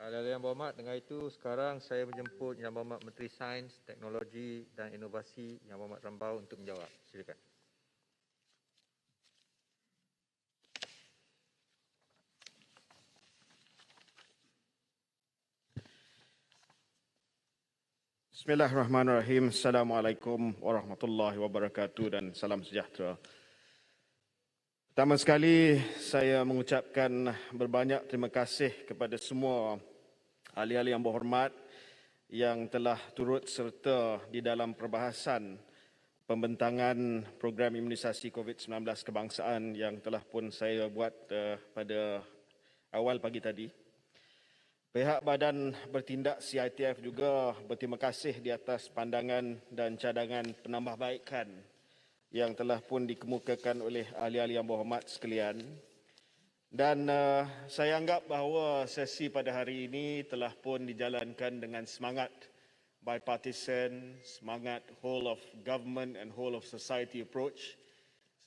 Yang berhormat, dengan itu sekarang saya menjemput Yang Berhormat Menteri Sains, Teknologi dan Inovasi Yang Berhormat Rambau untuk menjawab. Silakan. Bismillahirrahmanirrahim. Assalamualaikum warahmatullahi wabarakatuh dan salam sejahtera. Pertama sekali, saya mengucapkan berbanyak terima kasih kepada semua ahli-ahli yang berhormat yang telah turut serta di dalam perbahasan pembentangan program imunisasi COVID-19 kebangsaan yang telah pun saya buat pada awal pagi tadi. Pihak Badan Bertindak CITF juga berterima kasih di atas pandangan dan cadangan penambahbaikan yang telah pun dikemukakan oleh ahli-ahli yang berhormat sekalian. Dan saya anggap bahawa sesi pada hari ini telah pun dijalankan dengan semangat bipartisan, semangat whole of government and whole of society approach.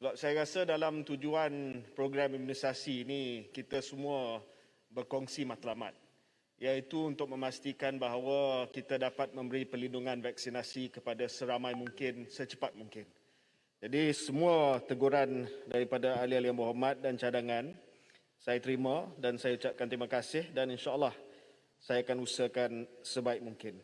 Sebab saya rasa dalam tujuan program imunisasi ini kita semua berkongsi matlamat, iaitu untuk memastikan bahawa kita dapat memberi perlindungan vaksinasi kepada seramai mungkin secepat mungkin. Jadi semua teguran daripada ahli-ahli yang berhormat dan cadangan saya terima dan saya ucapkan terima kasih dan insya-Allah saya akan usahakan sebaik mungkin.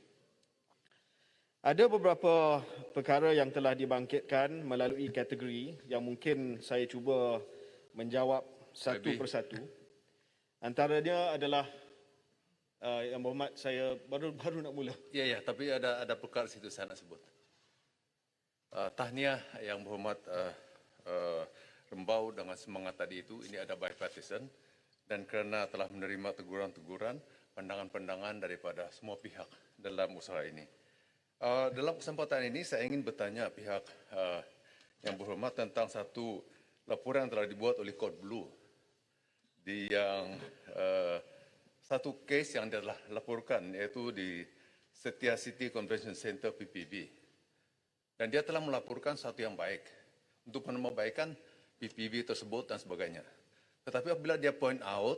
Ada beberapa perkara yang telah dibangkitkan melalui kategori yang mungkin saya cuba menjawab satu persatu. Antaranya adalah Yang berhormat, saya baru nak mula. Ya, tapi ada perkara situ saya nak sebut. Tahniah Yang Berhormat Rembau dengan semangat tadi itu, ini ada bipartisan dan kerana telah menerima teguran-teguran, pandangan-pandangan daripada semua pihak dalam usaha ini. Dalam kesempatan ini saya ingin bertanya pihak Yang Berhormat tentang satu laporan yang telah dibuat oleh Code Blue di yang satu kes yang dia telah laporkan iaitu di Setia City Convention Center PPB. Dan dia telah melaporkan satu yang baik untuk penambahbaikan PPB tersebut dan sebagainya. Tetapi apabila dia point out,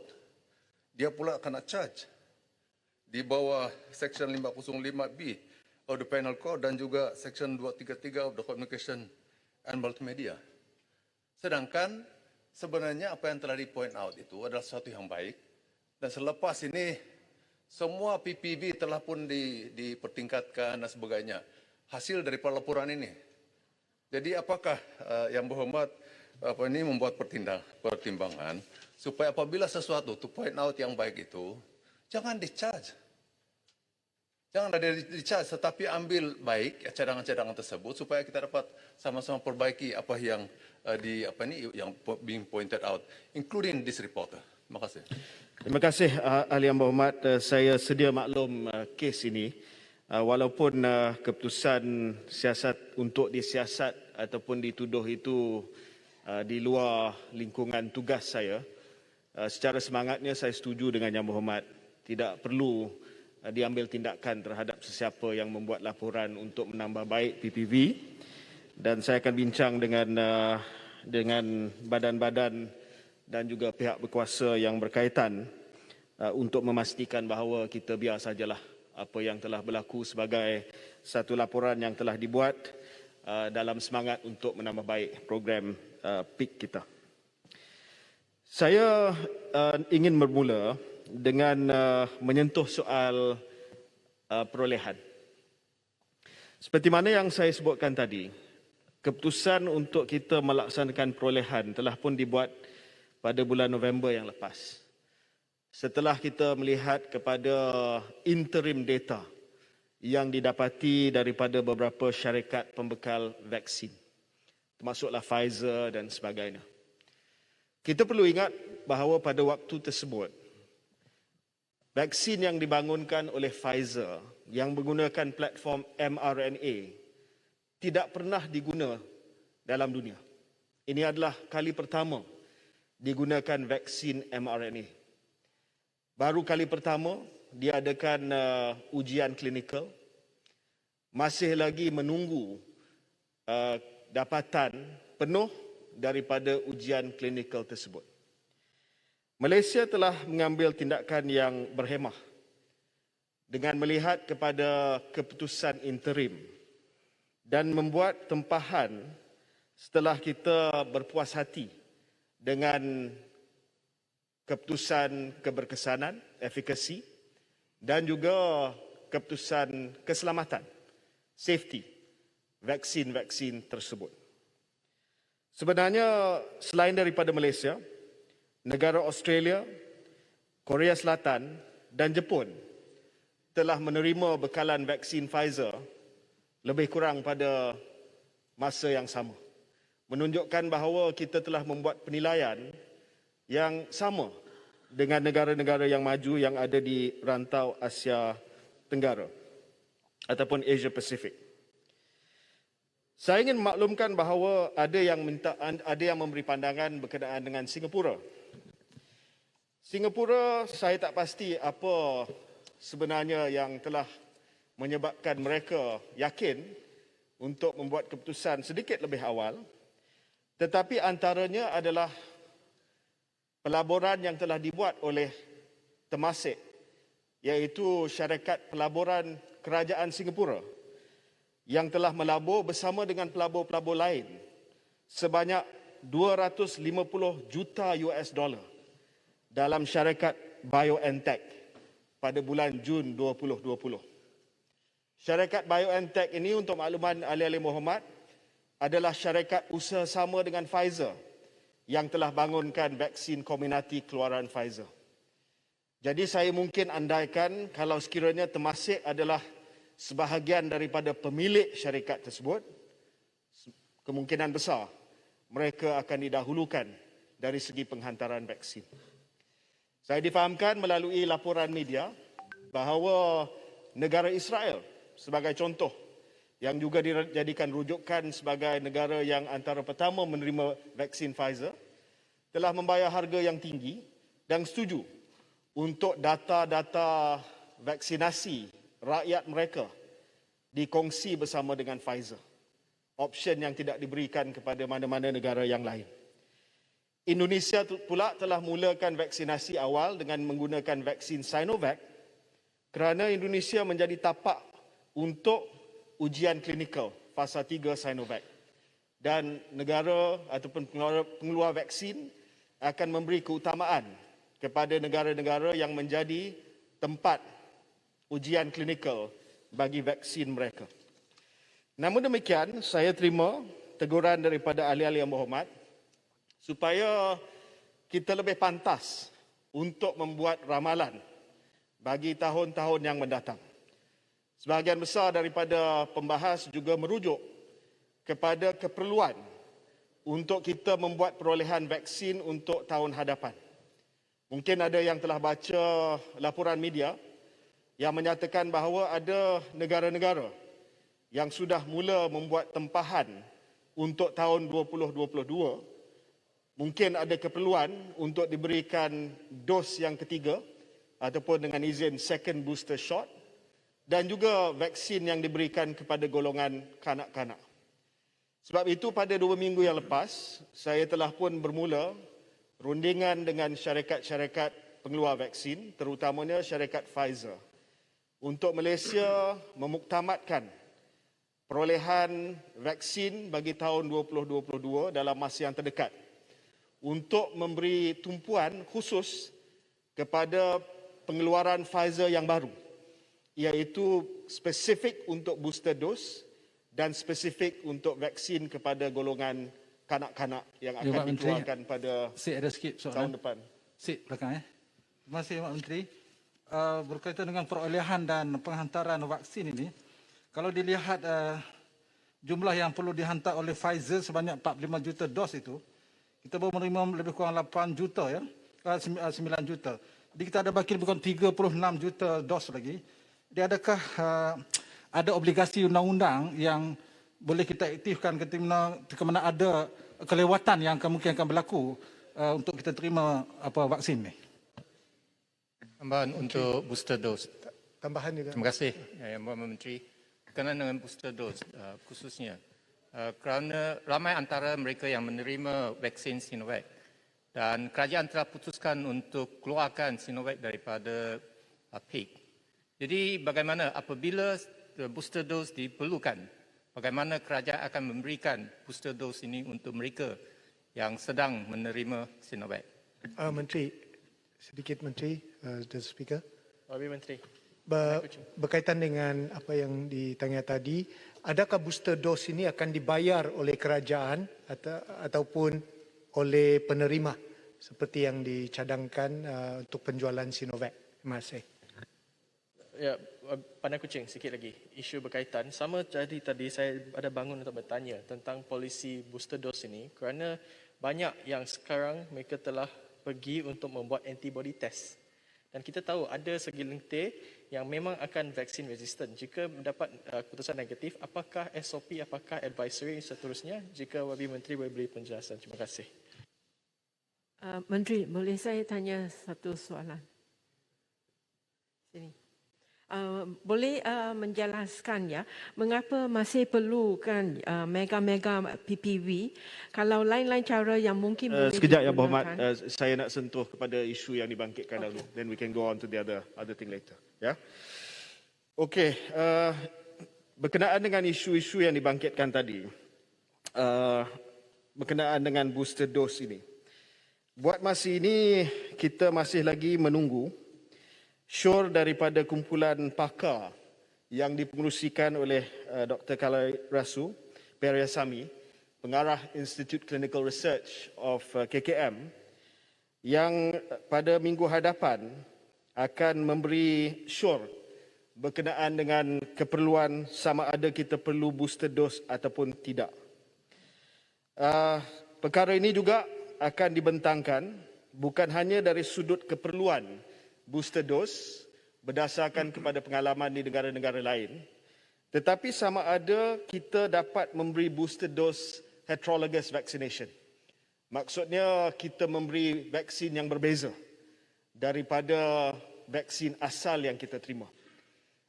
dia pula kena charge di bawah Section 505B of the Penal Code dan juga Section 233 of the Communication and Multimedia. Sedangkan sebenarnya apa yang telah di point out itu adalah sesuatu yang baik. Dan selepas ini, semua PPB telah pun dipertingkatkan dan sebagainya. Hasil daripada laporan ini. Jadi apakah Yang Berhormat membuat pertimbangan supaya apabila sesuatu to point out yang baik itu, jangan di-charge. Jangan ada di-charge, tetapi ambil baik cadangan-cadangan tersebut supaya kita dapat sama-sama perbaiki apa yang yang being pointed out, including this reporter. Terima kasih. Terima kasih ahli yang berhormat. Saya sedia maklum kes ini. Walaupun keputusan siasat untuk disiasat ataupun dituduh itu di luar lingkungan tugas saya, secara semangatnya saya setuju dengan Yang Berhormat. Tidak perlu diambil tindakan terhadap sesiapa yang membuat laporan untuk menambah baik PPV. Dan saya akan bincang dengan badan-badan dan juga pihak berkuasa yang berkaitan untuk memastikan bahawa kita biar sajalah apa yang telah berlaku sebagai satu laporan yang telah dibuat dalam semangat untuk menambah baik program PIK kita. Saya ingin bermula dengan menyentuh soal perolehan. Seperti mana yang saya sebutkan tadi, keputusan untuk kita melaksanakan perolehan telah pun dibuat pada bulan November yang lepas. Setelah kita melihat kepada interim data yang didapati daripada beberapa syarikat pembekal vaksin, termasuklah Pfizer dan sebagainya. Kita perlu ingat bahawa pada waktu tersebut, vaksin yang dibangunkan oleh Pfizer yang menggunakan platform mRNA tidak pernah diguna dalam dunia. Ini adalah kali pertama digunakan vaksin mRNA. Baru kali pertama diadakan ujian klinikal. Masih lagi menunggu dapatan penuh daripada ujian klinikal tersebut. Malaysia telah mengambil tindakan yang berhemah dengan melihat kepada keputusan interim dan membuat tempahan setelah kita berpuas hati dengan keputusan keberkesanan, efikasi, dan juga keputusan keselamatan, safety, vaksin-vaksin tersebut. Sebenarnya selain daripada Malaysia, negara Australia, Korea Selatan dan Jepun telah menerima bekalan vaksin Pfizer lebih kurang pada masa yang sama. Menunjukkan bahawa kita telah membuat penilaian yang sama dengan negara-negara yang maju yang ada di rantau Asia Tenggara ataupun Asia Pasifik. Saya ingin maklumkan bahawa ada yang memberi pandangan berkenaan dengan Singapura. Singapura, saya tak pasti apa sebenarnya yang telah menyebabkan mereka yakin untuk membuat keputusan sedikit lebih awal, tetapi antaranya adalah pelaburan yang telah dibuat oleh Temasek, iaitu syarikat pelaburan kerajaan Singapura yang telah melabur bersama dengan pelabur-pelabur lain sebanyak 250 juta US dollar dalam syarikat BioNTech pada bulan Jun 2020. Syarikat BioNTech ini, untuk makluman ahli-ahli Muhammad, adalah syarikat usaha sama dengan Pfizer yang telah bangunkan vaksin Comirnaty keluaran Pfizer. Jadi saya mungkin andaikan kalau sekiranya Temasek adalah sebahagian daripada pemilik syarikat tersebut, kemungkinan besar mereka akan didahulukan dari segi penghantaran vaksin. Saya difahamkan melalui laporan media bahawa negara Israel sebagai contoh yang juga dijadikan rujukan sebagai negara yang antara pertama menerima vaksin Pfizer, telah membayar harga yang tinggi dan setuju untuk data-data vaksinasi rakyat mereka dikongsi bersama dengan Pfizer. Option yang tidak diberikan kepada mana-mana negara yang lain. Indonesia pula telah mulakan vaksinasi awal dengan menggunakan vaksin Sinovac kerana Indonesia menjadi tapak untuk ujian klinikal fasa 3 Sinovac. Dan negara ataupun pengeluar vaksin akan memberi keutamaan kepada negara-negara yang menjadi tempat ujian klinikal bagi vaksin mereka. Namun demikian, saya terima teguran daripada ahli-ahli yang berhormat supaya kita lebih pantas untuk membuat ramalan bagi tahun-tahun yang mendatang. Sebahagian besar daripada pembahas juga merujuk kepada keperluan untuk kita membuat perolehan vaksin untuk tahun hadapan. Mungkin ada yang telah baca laporan media yang menyatakan bahawa ada negara-negara yang sudah mula membuat tempahan untuk tahun 2022. Mungkin ada keperluan untuk diberikan dos yang ketiga ataupun dengan izin second booster shot, dan juga vaksin yang diberikan kepada golongan kanak-kanak. Sebab itu pada 2 minggu yang lepas, saya telah pun bermula rundingan dengan syarikat-syarikat pengeluar vaksin, terutamanya syarikat Pfizer, untuk Malaysia memuktamadkan perolehan vaksin bagi tahun 2022 dalam masa yang terdekat untuk memberi tumpuan khusus kepada pengeluaran Pfizer yang baru, iaitu spesifik untuk booster dose dan spesifik untuk vaksin kepada golongan kanak-kanak yang akan dikeluarkan pada ada sikit tahun depan. Sikit belakang. Terima kasih Pak Menteri. Berkaitan dengan perolehan dan penghantaran vaksin ini, kalau dilihat jumlah yang perlu dihantar oleh Pfizer sebanyak 45 juta dos itu, kita baru menerima lebih kurang 8 juta, 9 juta. Jadi kita ada baki lebih kurang 36 juta dos lagi. Jadi adakah ada obligasi undang-undang yang boleh kita aktifkan ketika mana ada kelewatan yang mungkin akan berlaku untuk kita terima vaksin ni? Tambahan untuk booster dose. Tambahan juga. Terima kasih Yang Berhormat Menteri. Berkenaan dengan booster dose khususnya kerana ramai antara mereka yang menerima vaksin Sinovac dan kerajaan telah putuskan untuk keluarkan Sinovac daripada PIK. Jadi bagaimana apabila booster dose diperlukan, bagaimana kerajaan akan memberikan booster dose ini untuk mereka yang sedang menerima Sinovac? Menteri, sedikit Menteri, the Speaker. Wabil Menteri. Berkaitan dengan apa yang ditanya tadi, adakah booster dose ini akan dibayar oleh kerajaan ataupun oleh penerima seperti yang dicadangkan untuk penjualan Sinovac? Terima kasih. Ya, Pandai Kuching sikit lagi. Isu berkaitan. Sama tadi saya ada bangun untuk bertanya tentang polisi booster dose ini kerana banyak yang sekarang mereka telah pergi untuk membuat antibody test. Dan kita tahu ada segelintir yang memang akan vaksin resistant. Jika mendapat keputusan negatif, apakah SOP, apakah advisory seterusnya? Jika Wabil Menteri boleh beri penjelasan. Terima kasih. Menteri, boleh saya tanya satu soalan? Sini. Boleh menjelaskan ya, mengapa masih perlukan mega-mega PPV kalau lain-lain cara yang mungkin boleh sekejap ya digunakan? Berhormat, saya nak sentuh kepada isu yang dibangkitkan dahulu. Then we can go on to the other thing later. Ya. Okey, berkenaan dengan isu-isu yang dibangkitkan tadi, berkenaan dengan booster dose ini. Buat masa ini kita masih lagi menunggu syur daripada kumpulan pakar yang dipengerusikan oleh Dr. Kalai Rasu Periasami, pengarah Institute Clinical Research of KKM, yang pada minggu hadapan akan memberi syur berkenaan dengan keperluan sama ada kita perlu booster dose ataupun tidak. Perkara ini juga akan dibentangkan bukan hanya dari sudut keperluan booster dose berdasarkan kepada pengalaman di negara-negara lain, tetapi sama ada kita dapat memberi booster dose heterologous vaccination. Maksudnya kita memberi vaksin yang berbeza daripada vaksin asal yang kita terima.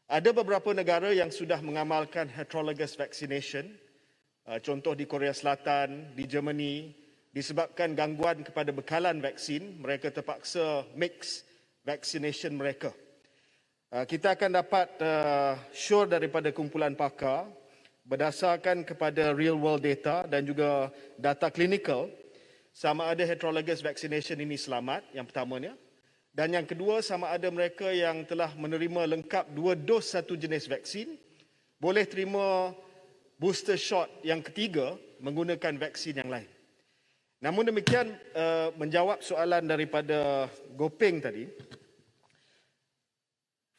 Ada beberapa negara yang sudah mengamalkan heterologous vaccination, contoh di Korea Selatan, di Germany, disebabkan gangguan kepada bekalan vaksin, mereka terpaksa mix vaccination mereka. Kita akan dapat syur daripada kumpulan pakar berdasarkan kepada real world data dan juga data klinikal sama ada heterologous vaccination ini selamat, yang pertamanya. Dan yang kedua, sama ada mereka yang telah menerima lengkap 2 dos satu jenis vaksin boleh terima booster shot yang ketiga menggunakan vaksin yang lain. Namun demikian, menjawab soalan daripada Gopeng tadi,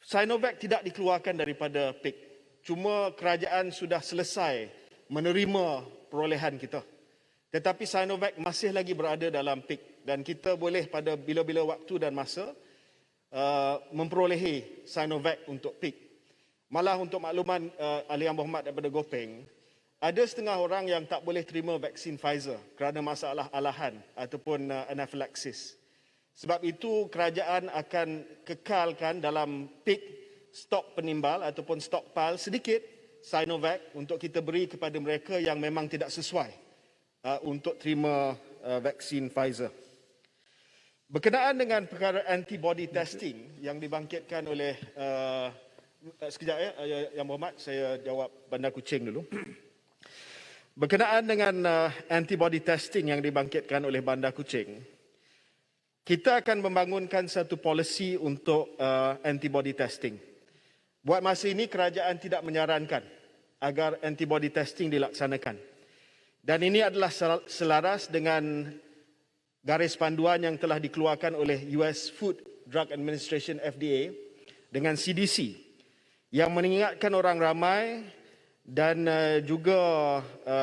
Sinovac tidak dikeluarkan daripada PIK. Cuma kerajaan sudah selesai menerima perolehan kita. Tetapi Sinovac masih lagi berada dalam PIK dan kita boleh pada bila-bila waktu dan masa memperolehi Sinovac untuk PIK. Malah untuk makluman Ahli Yang Berhormat daripada Gopeng, ada setengah orang yang tak boleh terima vaksin Pfizer kerana masalah alahan ataupun anafilaksis. Sebab itu kerajaan akan kekalkan dalam PIK stok penimbal ataupun stockpile sedikit Sinovac untuk kita beri kepada mereka yang memang tidak sesuai untuk terima vaksin Pfizer. Berkenaan dengan perkara antibody testing yang dibangkitkan oleh sekejap ya, Yang Berhormat, saya jawab Bandar Kuching dulu. Berkenaan dengan antibody testing yang dibangkitkan oleh Bandar Kuching, kita akan membangunkan satu polisi untuk antibody testing. Buat masa ini kerajaan tidak menyarankan agar antibody testing dilaksanakan. Dan ini adalah selaras dengan garis panduan yang telah dikeluarkan oleh US Food Drug Administration FDA dengan CDC yang mengingatkan orang ramai dan juga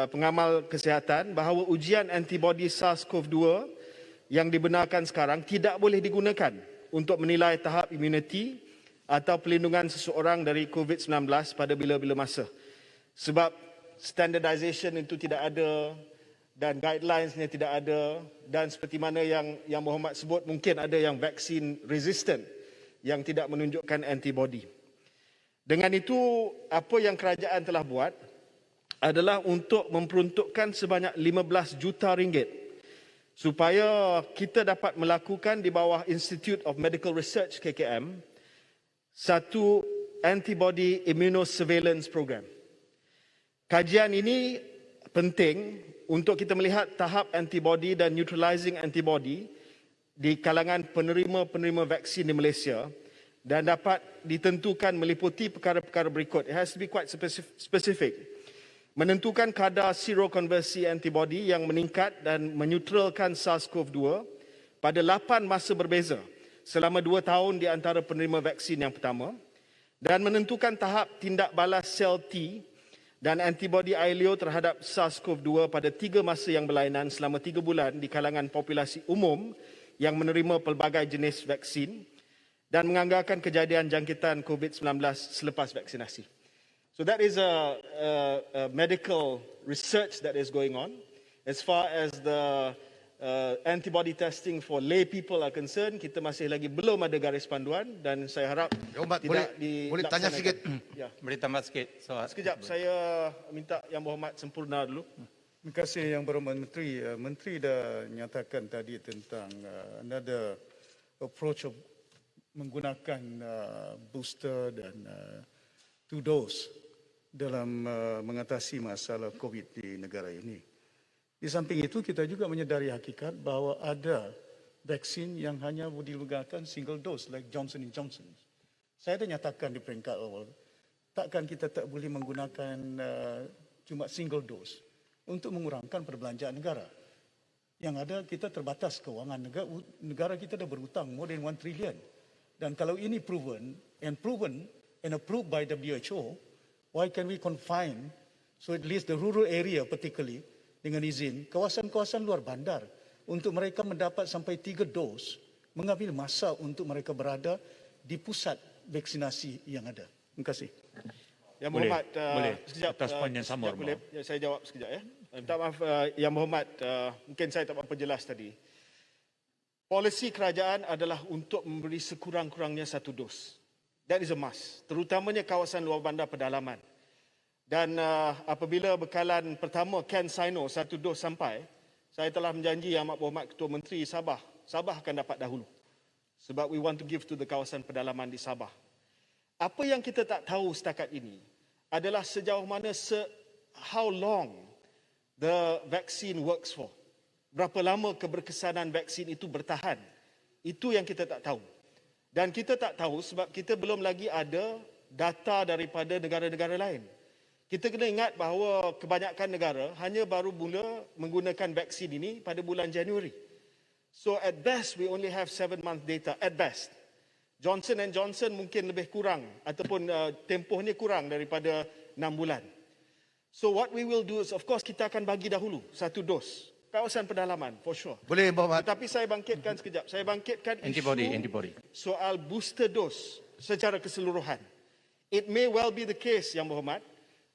pengamal kesihatan bahawa ujian antibody SARS-CoV-2 yang dibenarkan sekarang tidak boleh digunakan untuk menilai tahap imuniti atau pelindungan seseorang dari COVID-19 pada bila-bila masa. Sebab standardization itu tidak ada dan guidelines-nya tidak ada, dan seperti mana yang Berhormat sebut, mungkin ada yang vaksin resistant yang tidak menunjukkan antibody. Dengan itu, apa yang kerajaan telah buat adalah untuk memperuntukkan sebanyak 15 juta ringgit supaya kita dapat melakukan di bawah Institute of Medical Research KKM satu Antibody Immunosurveillance Program. Kajian ini penting untuk kita melihat tahap antibody dan neutralizing antibody di kalangan penerima-penerima vaksin di Malaysia dan dapat ditentukan meliputi perkara-perkara berikut. It has to be quite specific. Menentukan kadar serokonversi antibody yang meningkat dan menetralkan SARS-CoV-2 pada 8 masa berbeza selama 2 tahun di antara penerima vaksin yang pertama dan menentukan tahap tindak balas sel T dan antibody ILO terhadap SARS-CoV-2 pada 3 masa yang berlainan selama 3 bulan di kalangan populasi umum yang menerima pelbagai jenis vaksin dan menganggarkan kejadian jangkitan COVID-19 selepas vaksinasi. So that is a medical research that is going on. As far as the antibody testing for lay people are concerned, kita masih lagi belum ada garis panduan dan saya harap tidak boleh tanya sikit. Ya. Boleh tambah sikit soal. Sekejap, saya minta Yang Berhormat sempurna dulu. Terima kasih Yang Berhormat Menteri. Menteri dah nyatakan tadi tentang another approach of menggunakan booster dan 2 dose dalam mengatasi masalah COVID di negara ini. Di samping itu kita juga menyadari hakikat bahawa ada vaksin yang hanya digunakan single dose like Johnson & Johnson. Saya dah nyatakan di peringkat awal, takkan kita tak boleh menggunakan cuma single dose untuk mengurangkan perbelanjaan negara. Yang ada kita terbatas kewangan negara kita dah berhutang more than 1 trillion. Dan kalau ini proven and approved by WHO, why can we confine, so at least the rural area particularly, dengan izin, kawasan-kawasan luar bandar untuk mereka mendapat sampai 3 dos, mengambil masa untuk mereka berada di pusat vaksinasi yang ada. Terima kasih. Yang Berhormat, boleh. sekejap, Atas poin yang sama, boleh, saya jawab sekejap ya. Minta maaf, Yang Berhormat, mungkin saya tak berapa jelas tadi. Polisi kerajaan adalah untuk memberi sekurang-kurangnya 1 dos. That is a must. Terutamanya kawasan luar bandar pedalaman. Dan apabila bekalan pertama CanSino 1 dos sampai, saya telah menjanji Yang Amat Berhormat Ketua Menteri Sabah akan dapat dahulu. Sebab we want to give to the kawasan pedalaman di Sabah. Apa yang kita tak tahu setakat ini adalah sejauh mana how long the vaccine works for. Berapa lama keberkesanan vaksin itu bertahan. Itu yang kita tak tahu. Dan kita tak tahu sebab kita belum lagi ada data daripada negara-negara lain. Kita kena ingat bahawa kebanyakan negara hanya baru mula menggunakan vaksin ini pada bulan Januari. So at best we only have 7-month data, at best. Johnson & Johnson mungkin lebih kurang ataupun tempohnya kurang daripada 6 bulan. So what we will do is, of course, kita akan bagi dahulu 1 dos. Kawasan pedalaman, for sure. Boleh, Berhormat. Tetapi saya bangkitkan sekejap. Saya bangkitkan Antibody. soal booster dose secara keseluruhan. It may well be the case, Yang Berhormat,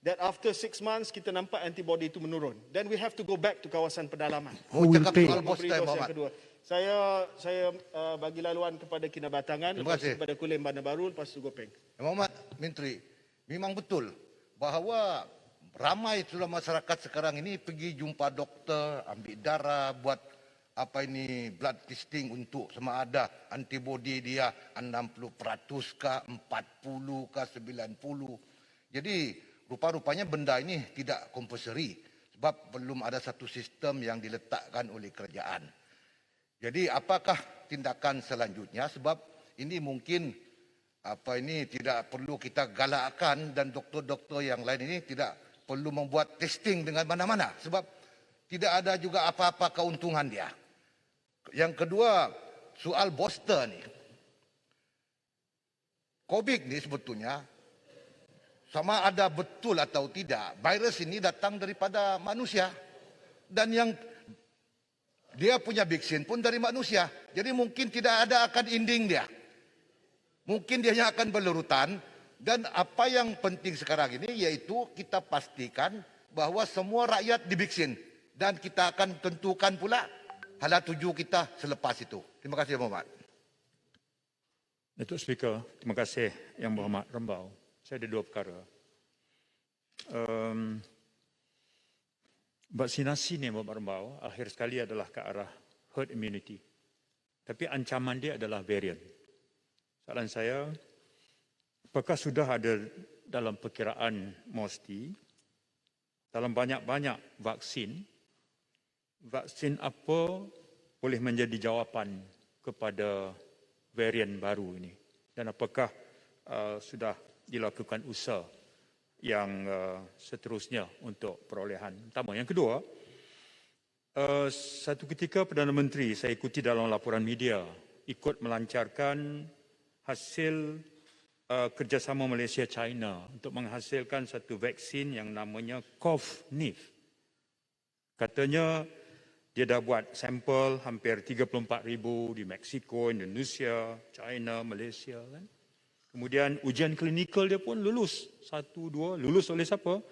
that after 6 months kita nampak antibody itu menurun. Then we have to go back to kawasan pedalaman. Cakap soal booster, Memberi dos yang Berhormat. kedua. Saya bagi laluan kepada Kinabatangan, Terima lepas kasih. kepada Kulim Bandar Baru, lepas itu Gopeng. Yang Berhormat Menteri, memang betul bahawa ramai sudah masyarakat sekarang ini pergi jumpa doktor, ambil darah, buat blood testing untuk sama ada antibody dia 60% kah, 40 kah, 90. Jadi rupa-rupanya benda ini tidak compulsory sebab belum ada satu sistem yang diletakkan oleh kerajaan. Jadi apakah tindakan selanjutnya sebab ini mungkin tidak perlu kita galakkan dan doktor-doktor yang lain ini tidak perlu membuat testing dengan mana-mana sebab tidak ada juga apa-apa keuntungan dia. Yang kedua, soal booster ni. COVID ni sebetulnya sama ada betul atau tidak, virus ini datang daripada manusia dan yang dia punya vaksin pun dari manusia. Jadi mungkin tidak ada akan ending dia. Mungkin dia hanya akan berlarutan. Dan apa yang penting sekarang ini yaitu kita pastikan bahawa semua rakyat divaksin dan kita akan tentukan pula hala tuju kita selepas itu. Terima kasih, Yang Berhormat. Datuk Speaker, terima kasih Yang Berhormat Rembau. Saya ada 2 perkara. Vaksinasi ni Yang Berhormat Rembau akhir sekali adalah ke arah herd immunity. Tapi ancaman dia adalah variant. Soalan saya, apakah sudah ada dalam perkiraan MOSTI, dalam banyak-banyak vaksin apa boleh menjadi jawapan kepada varian baru ini? Dan apakah sudah dilakukan usaha yang seterusnya untuk perolehan? Pertama. Yang kedua, satu ketika Perdana Menteri, saya ikuti dalam laporan media, ikut melancarkan hasil kerjasama Malaysia-China untuk menghasilkan satu vaksin yang namanya COV-NIF. Katanya dia dah buat sampel hampir 34,000 di Mexico, Indonesia, China, Malaysia. Kan? Kemudian ujian klinikal dia pun lulus. 1, 2, lulus oleh siapa?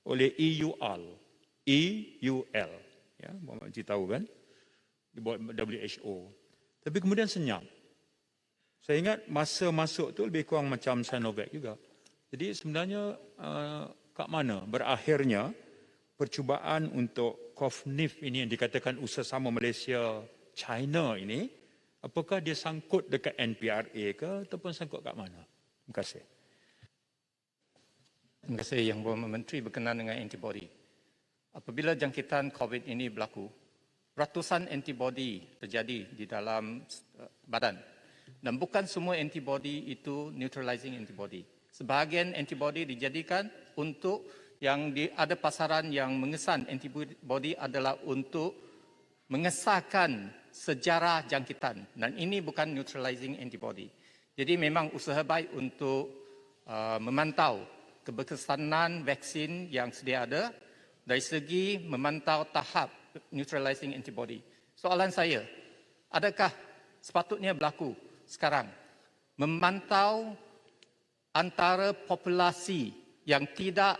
Oleh EUL. Ya, Muhammad Haji tahu kan? Dibuat WHO. Tapi kemudian senyap. Saya ingat masa masuk tu lebih kurang macam Sinovac juga. Jadi sebenarnya kat mana berakhirnya percubaan untuk COV-NIF ini yang dikatakan usaha sama Malaysia, China ini, apakah dia sangkut dekat NPRA ke ataupun sangkut kat mana? Terima kasih. Terima kasih Yang Berhormat Menteri berkenaan dengan antibody. Apabila jangkitan COVID ini berlaku, ratusan antibody terjadi di dalam badan. Dan bukan semua antibody itu neutralizing antibody. Sebahagian antibody dijadikan untuk yang ada pasaran yang mengesan antibody adalah untuk mengesahkan sejarah jangkitan. Dan ini bukan neutralizing antibody. Jadi memang usaha baik untuk memantau keberkesanan vaksin yang sedia ada dari segi memantau tahap neutralizing antibody. Soalan saya, adakah sepatutnya berlaku sekarang memantau antara populasi yang tidak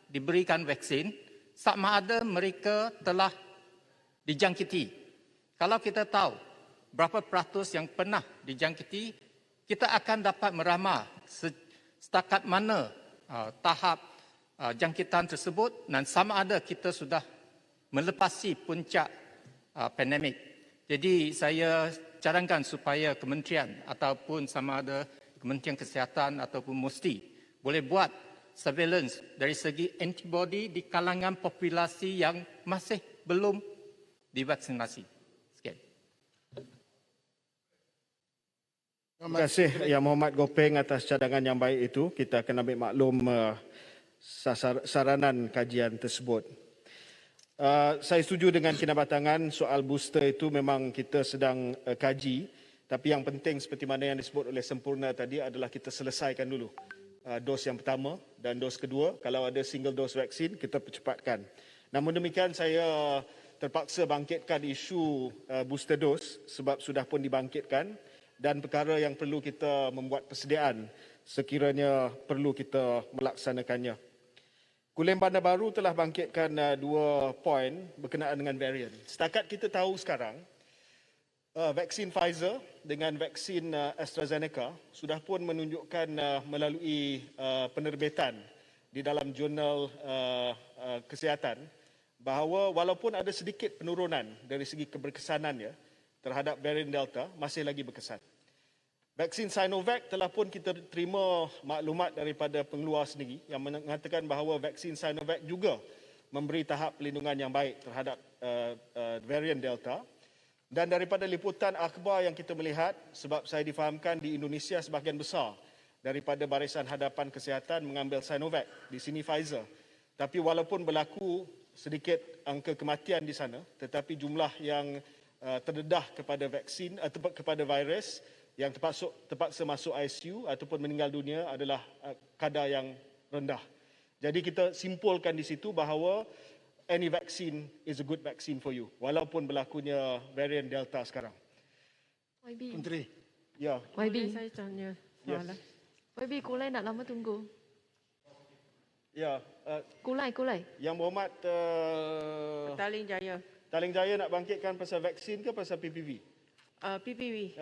diberikan vaksin sama ada mereka telah dijangkiti? Kalau kita tahu berapa peratus yang pernah dijangkiti, kita akan dapat meramal setakat mana tahap jangkitan tersebut dan sama ada kita sudah melepasi puncak pandemik. Jadi saya cadangkan supaya kementerian ataupun sama ada Kementerian Kesihatan ataupun MOSTI boleh buat surveillance dari segi antibody di kalangan populasi yang masih belum divaksinasi. Sekian. Terima kasih Yang Muhammad Gopeng atas cadangan yang baik itu. Kita akan ambil maklum saranan kajian tersebut. Saya setuju dengan kinabatangan soal booster itu memang kita sedang kaji, tapi yang penting seperti mana yang disebut oleh Sempurna tadi adalah kita selesaikan dulu dos yang pertama dan dos kedua. Kalau ada single dose vaksin, kita percepatkan. Namun demikian, saya terpaksa bangkitkan isu booster dose sebab sudah pun dibangkitkan dan perkara yang perlu kita membuat persediaan sekiranya perlu kita melaksanakannya. Kulim Bandar Baru telah bangkitkan 2 poin berkenaan dengan varian. Setakat kita tahu sekarang, vaksin Pfizer dengan vaksin AstraZeneca sudah pun menunjukkan melalui penerbitan di dalam jurnal kesihatan bahawa walaupun ada sedikit penurunan dari segi keberkesanannya terhadap varian Delta, masih lagi berkesan. Vaksin Sinovac telah pun kita terima maklumat daripada pengeluar sendiri yang mengatakan bahawa vaksin Sinovac juga memberi tahap pelindungan yang baik terhadap varian Delta. Dan daripada liputan akhbar yang kita melihat, sebab saya difahamkan di Indonesia sebahagian besar daripada Barisan Hadapan Kesihatan mengambil Sinovac, di sini Pfizer. Tapi walaupun berlaku sedikit angka kematian di sana, tetapi jumlah yang terdedah kepada vaksin atau kepada virus yang terpaksa masuk ICU ataupun meninggal dunia adalah kadar yang rendah. Jadi kita simpulkan di situ bahawa any vaccine is a good vaccine for you, walaupun berlakunya varian Delta sekarang. YB. Menteri. Ya. YB. Saya tanya Yes. soalan. YB, Kulai nak lama tunggu. Ya. Kulai. Yang Berhormat Taling Jaya. Taling Jaya nak bangkitkan pasal vaksin ke pasal PPV? PPV.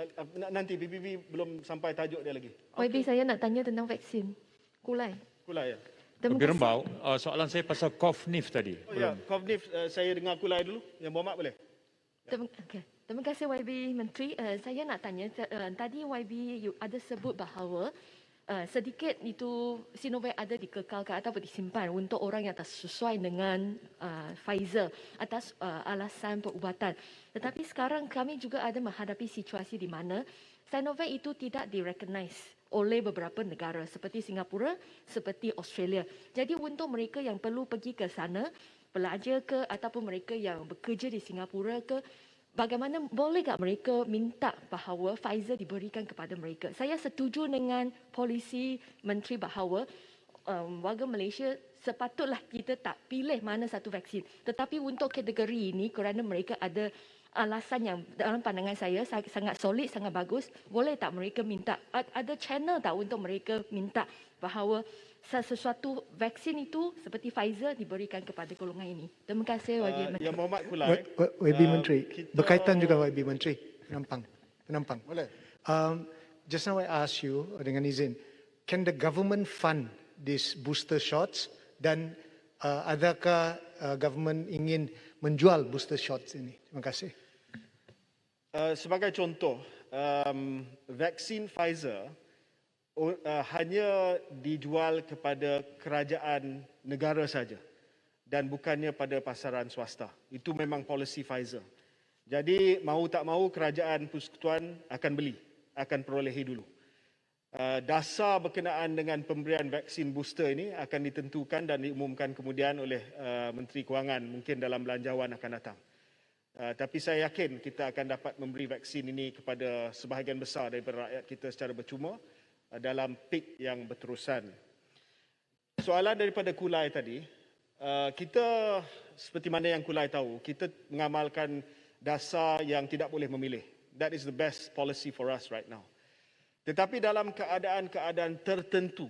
Nanti PPV belum sampai tajuk dia lagi. YB, saya nak tanya tentang vaksin. Kulai. Kulai ya. Lebih Rembau, soalan saya pasal COV-NIF tadi. Oh ya, COV-NIF saya dengar Kulai dulu. Yang Berhormat boleh? Terima kasih YB Menteri. Saya nak tanya, tadi YB ada sebut bahawa sedikit itu Sinovac ada dikekalkan atau disimpan untuk orang yang tak sesuai dengan Pfizer atas alasan perubatan. Tetapi sekarang kami juga ada menghadapi situasi di mana Sinovac itu tidak direcognize oleh beberapa negara seperti Singapura, seperti Australia. Jadi untuk mereka yang perlu pergi ke sana, pelajar ke ataupun mereka yang bekerja di Singapura ke, bagaimana boleh tak mereka minta bahawa Pfizer diberikan kepada mereka? Saya setuju dengan polisi Menteri bahawa warga Malaysia sepatutlah kita tak pilih mana satu vaksin. Tetapi untuk kategori ini kerana mereka ada alasan yang dalam pandangan saya sangat solid, sangat bagus, boleh tak mereka minta, ada channel tak untuk mereka minta bahawa sesuatu vaksin itu seperti Pfizer diberikan kepada golongan ini. Terima kasih YB Menteri. Yang Muhammad Kulai. YB Menteri, berkaitan juga YB Menteri, penampang. Boleh. Just now I ask you, dengan izin, can the government fund these booster shots dan adakah government ingin menjual booster shots ini? Terima kasih. Sebagai contoh, vaksin Pfizer hanya dijual kepada kerajaan negara saja dan bukannya pada pasaran swasta. Itu memang polisi Pfizer. Jadi mahu tak mahu kerajaan persekutuan akan beli, akan perolehi dulu. Dasar berkenaan dengan pemberian vaksin booster ini akan ditentukan dan diumumkan kemudian oleh Menteri Kewangan mungkin dalam belanjawan akan datang. Tapi saya yakin kita akan dapat memberi vaksin ini kepada sebahagian besar daripada rakyat kita secara bercuma dalam peak yang berterusan. Soalan daripada Kulai tadi, kita seperti mana yang Kulai tahu, kita mengamalkan dasar yang tidak boleh memilih. That is the best policy for us right now. Tetapi dalam keadaan-keadaan tertentu,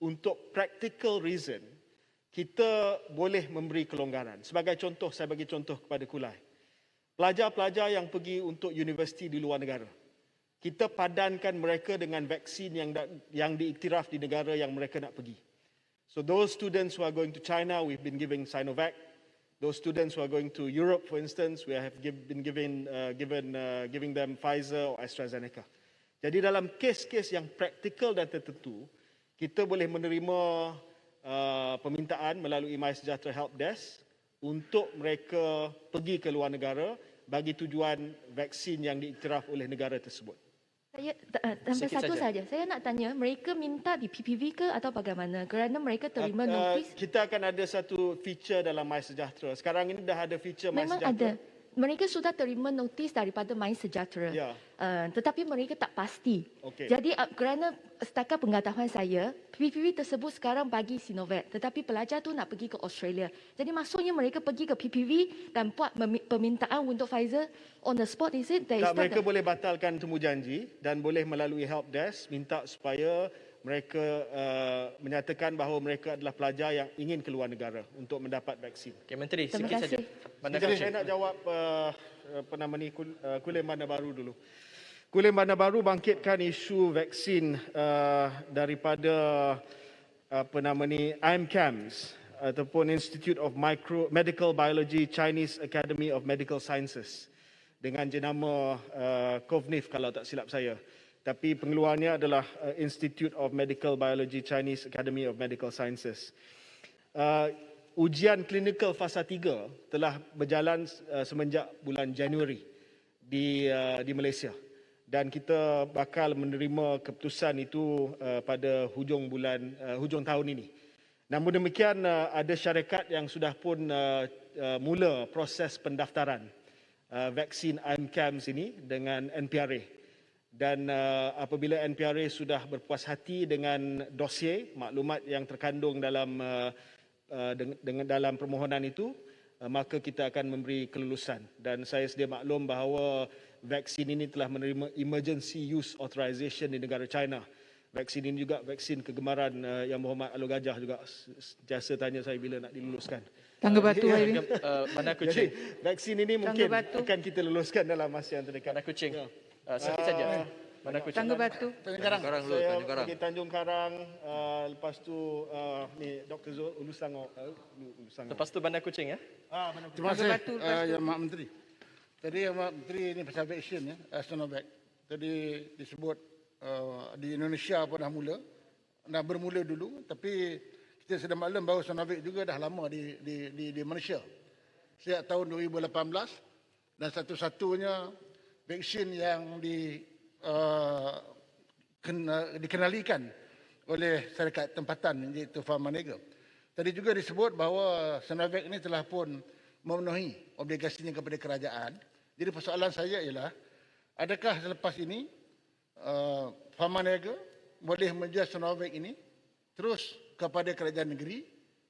untuk practical reason, kita boleh memberi kelonggaran. Sebagai contoh, saya bagi contoh kepada Kulai. Pelajar-pelajar yang pergi untuk universiti di luar negara, kita padankan mereka dengan vaksin yang diiktiraf di negara yang mereka nak pergi. So those students who are going to China, we've been giving Sinovac. Those students who are going to Europe, for instance, we have been giving them Pfizer or AstraZeneca. Jadi dalam kes-kes yang praktikal dan tertentu, kita boleh menerima permintaan melalui MySejahtera Help Desk untuk mereka pergi ke luar negara bagi tujuan vaksin yang diiktiraf oleh negara tersebut. Saya tambah satu saja. Saya nak tanya, mereka minta di PPV ke atau bagaimana? Kerana mereka terima notis. Kita akan ada satu feature dalam MySejahtera. Sekarang ini dah ada feature Memang MySejahtera. ada. Mereka sudah terima notis daripada MySejahtera. Ya. Tetapi mereka tak pasti. Okey. Jadi kerana setakat pengetahuan saya, PPV tersebut sekarang bagi Sinovac. Tetapi pelajar tu nak pergi ke Australia. Jadi maksudnya mereka pergi ke PPV dan buat permintaan untuk Pfizer on the spot, is it? Tak, mereka boleh batalkan temu janji dan boleh melalui help desk minta supaya mereka menyatakan bahawa mereka adalah pelajar yang ingin keluar negara untuk mendapat vaksin. Okey, Menteri, Terima sikit kasih. saja. Jadi saya nak jawab Kulim Bandar Baru dulu. Kulim Bandar Baru bangkitkan isu vaksin daripada IMCAMS ataupun Institute of Medical Biology Chinese Academy of Medical Sciences dengan jenama COVNIF kalau tak silap saya. Tapi pengeluarnya adalah Institute of Medical Biology Chinese Academy of Medical Sciences. Ujian klinikal fasa 3 telah berjalan semenjak bulan Januari di Malaysia. Dan kita bakal menerima keputusan itu pada hujung tahun ini. Namun demikian ada syarikat yang sudah pun mula proses pendaftaran vaksin IMCAMS ini dengan NPRA. Dan apabila NPRA sudah berpuas hati dengan dossier maklumat yang terkandung dalam dalam permohonan itu, maka kita akan memberi kelulusan. Dan saya sedia maklum bahawa vaksin ini telah menerima emergency use authorization di negara China. Vaksin ini juga vaksin kegemaran Yang Berhormat Alor Gajah juga sentiasa tanya saya bila nak diluluskan. Tangga Batu, YB. Bandar Jadi Kuching. vaksin ini mungkin akan kita luluskan dalam masa yang terdekat. Bandar Kuching. Sikit saja. Bandar Kuching. Tangga Batu. Tanjung Karang dulu, Saya Tanjung Karang. pergi Tanjung Karang, lepas tu ni Dr. Zul Ulu Selangor. Lepas tu Bandar Kuching ya. Terima kasih Yang Mak Menteri. Tadi Yang Mak Menteri ini pasal vaksin ya, Sinovac. Tadi disebut di Indonesia pun dah mula nak bermula dulu, tapi kita sudah maklum bahawa Sinovac juga dah lama di Malaysia. Sejak tahun 2018 dan satu-satunya vaksin yang dikenalikan oleh syarikat tempatan iaitu Pharmanego. Tadi juga disebut bahawa Sinovac ini telah pun memenuhi obligasinya kepada kerajaan. Jadi persoalan saya ialah, adakah selepas ini Pharmanego boleh menjual Sinovac ini terus kepada kerajaan negeri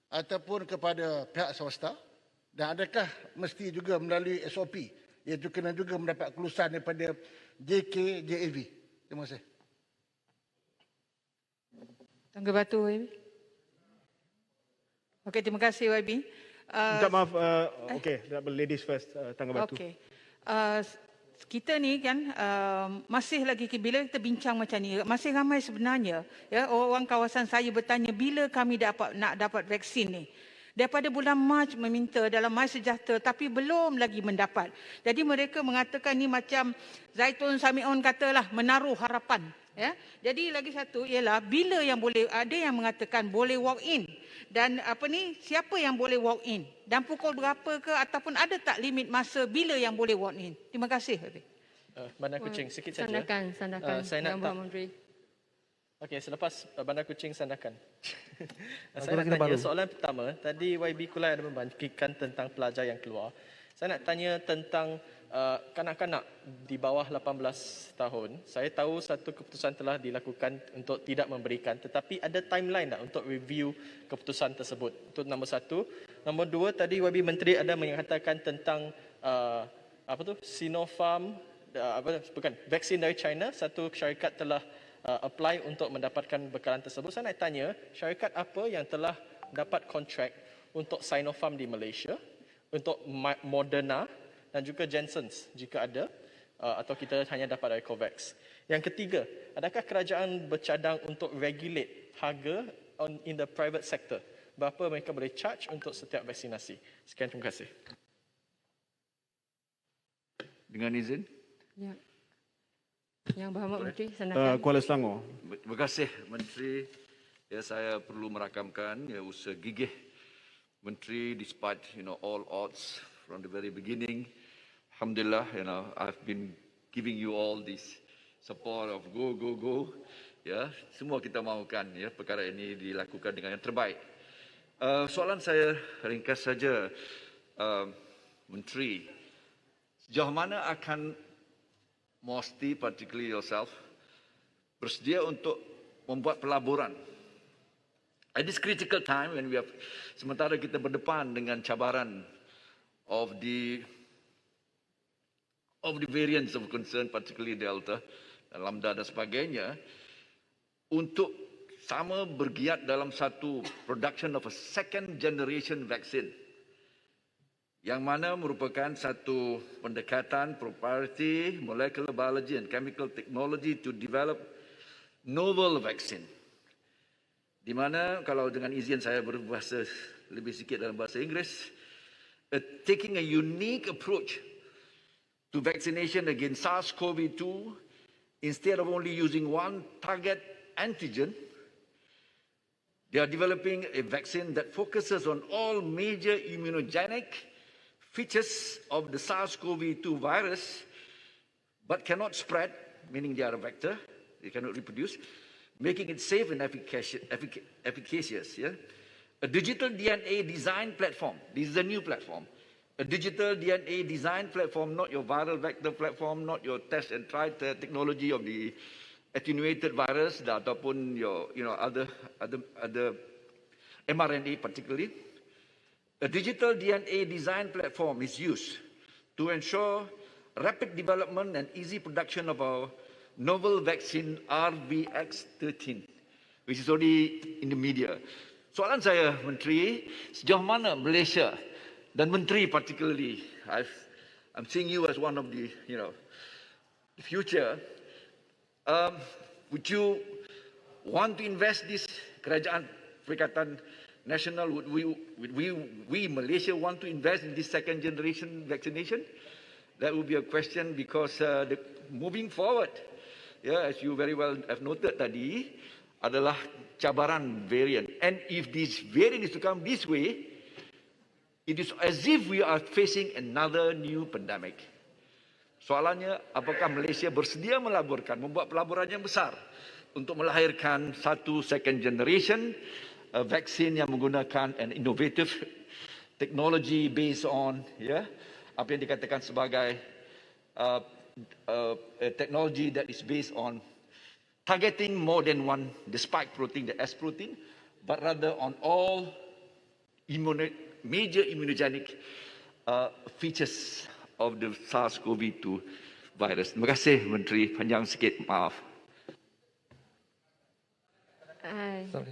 ataupun kepada pihak swasta, dan adakah mesti juga melalui SOP, iaitu kena juga mendapat kelulusan daripada JKJAV. Terima kasih. Tangga Batu, YB. Okey, terima kasih, YB. Minta maaf, okey, ladies first, Tangga Batu. Okey. Kita ni kan masih lagi bila kita bincang macam ni, masih ramai sebenarnya ya orang kawasan saya bertanya bila kami nak dapat vaksin ni. Daripada bulan Mac meminta dalam MySejahtera tapi belum lagi mendapat. Jadi mereka mengatakan ni macam Zaitun Samion katalah menaruh harapan. Ya. Jadi lagi satu ialah bila yang boleh, ada yang mengatakan boleh walk in, dan siapa yang boleh walk in dan pukul berapa ke, ataupun ada tak limit masa bila yang boleh walk in. Terima kasih. Bandar Kuching sikit saja. Sandakan. Saya nak Yang Menteri. Okey, selepas Bandar Kuching sandakan. Saya nak tanya soalan pertama, tadi YB Kulai ada membangkitkan tentang pelajar yang keluar. Saya nak tanya tentang kanak-kanak di bawah 18 tahun. Saya tahu satu keputusan telah dilakukan untuk tidak memberikan, tetapi ada timeline tak untuk review keputusan tersebut? Itu nombor satu. Nombor dua, tadi YB Menteri ada mengatakan tentang Sinopharm, vaksin dari China, satu syarikat telah apply untuk mendapatkan bekalan tersebut. Saya nak tanya, syarikat apa yang telah dapat kontrak untuk Sinopharm di Malaysia, untuk Moderna dan juga Janssen's jika ada, atau kita hanya dapat dari COVAX. Yang ketiga, adakah kerajaan bercadang untuk regulate harga in the private sector? Berapa mereka boleh charge untuk setiap vaksinasi? Sekian, terima kasih. Dengan izin? Ya. Yang Berhormat Menteri, sandakan. Kuala Selangor. Terima kasih Menteri. Ya, saya perlu merakamkan usaha gigih Menteri despite all odds from the very beginning. Alhamdulillah, I've been giving you all this support of go. Ya, semua kita mahukan perkara ini dilakukan dengan yang terbaik. Soalan saya ringkas saja, Menteri, sejauh mana akan MOSTI, particularly yourself, bersedia untuk membuat pelaburan at this critical time when sementara kita berdepan dengan cabaran of the variants of concern, particularly Delta, Lambda dan sebagainya, untuk sama bergiat dalam satu production of a second generation vaccine, yang mana merupakan satu pendekatan proprietary molecular biology and chemical technology to develop novel vaccine. Di mana, kalau dengan izin saya berbahasa lebih sikit dalam bahasa Inggeris, taking a unique approach to vaccination against SARS-CoV-2, instead of only using one target antigen, they are developing a vaccine that focuses on all major immunogenic features of the SARS-CoV-2 virus, but cannot spread, meaning they are a vector, they cannot reproduce, making it safe and efficacious. Yeah? A digital DNA design platform, this is a new platform, a digital DNA design platform, not your viral vector platform, not your test and try technology of the attenuated virus, ataupun your other mRNA particularly. A digital DNA design platform is used to ensure rapid development and easy production of our novel vaccine RVX13, which is already in the media. Soalan saya, Menteri, sejauh mana Malaysia dan Menteri particularly, I'm seeing you as one of the future. Would you want to invest this, Kerajaan Perikatan National, would we Malaysia want to invest in this second generation vaccination? That would be a question, because moving forward, as you very well have noted tadi, adalah cabaran variant. And if this variant is to come this way, it is as if we are facing another new pandemic. Soalannya, apakah Malaysia bersedia membuat pelaburan yang besar untuk melahirkan satu second generation vaksin yang menggunakan an innovative technology based on apa yang dikatakan sebagai technology that is based on targeting more than one, the spike protein, the S protein, but rather on all major immunogenic features of the SARS-CoV-2 virus. Terima kasih Menteri, panjang sikit, maaf.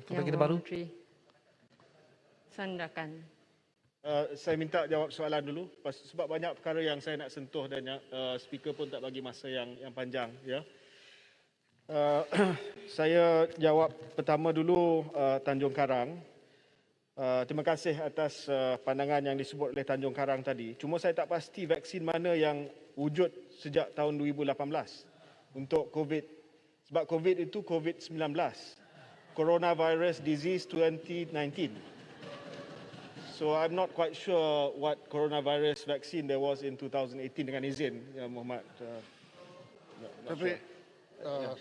Yang Menteri Sandakan. Saya minta jawab soalan dulu sebab banyak perkara yang saya nak sentuh dan speaker pun tak bagi masa yang panjang. Ya. Saya jawab pertama dulu Tanjung Karang. Terima kasih atas pandangan yang disebut oleh Tanjung Karang tadi. Cuma saya tak pasti vaksin mana yang wujud sejak tahun 2018 untuk COVID. Sebab COVID itu COVID-19. Coronavirus Disease 2019. So I'm not quite sure what coronavirus vaccine there was in 2018 dengan izin, ya Muhammad. Tapi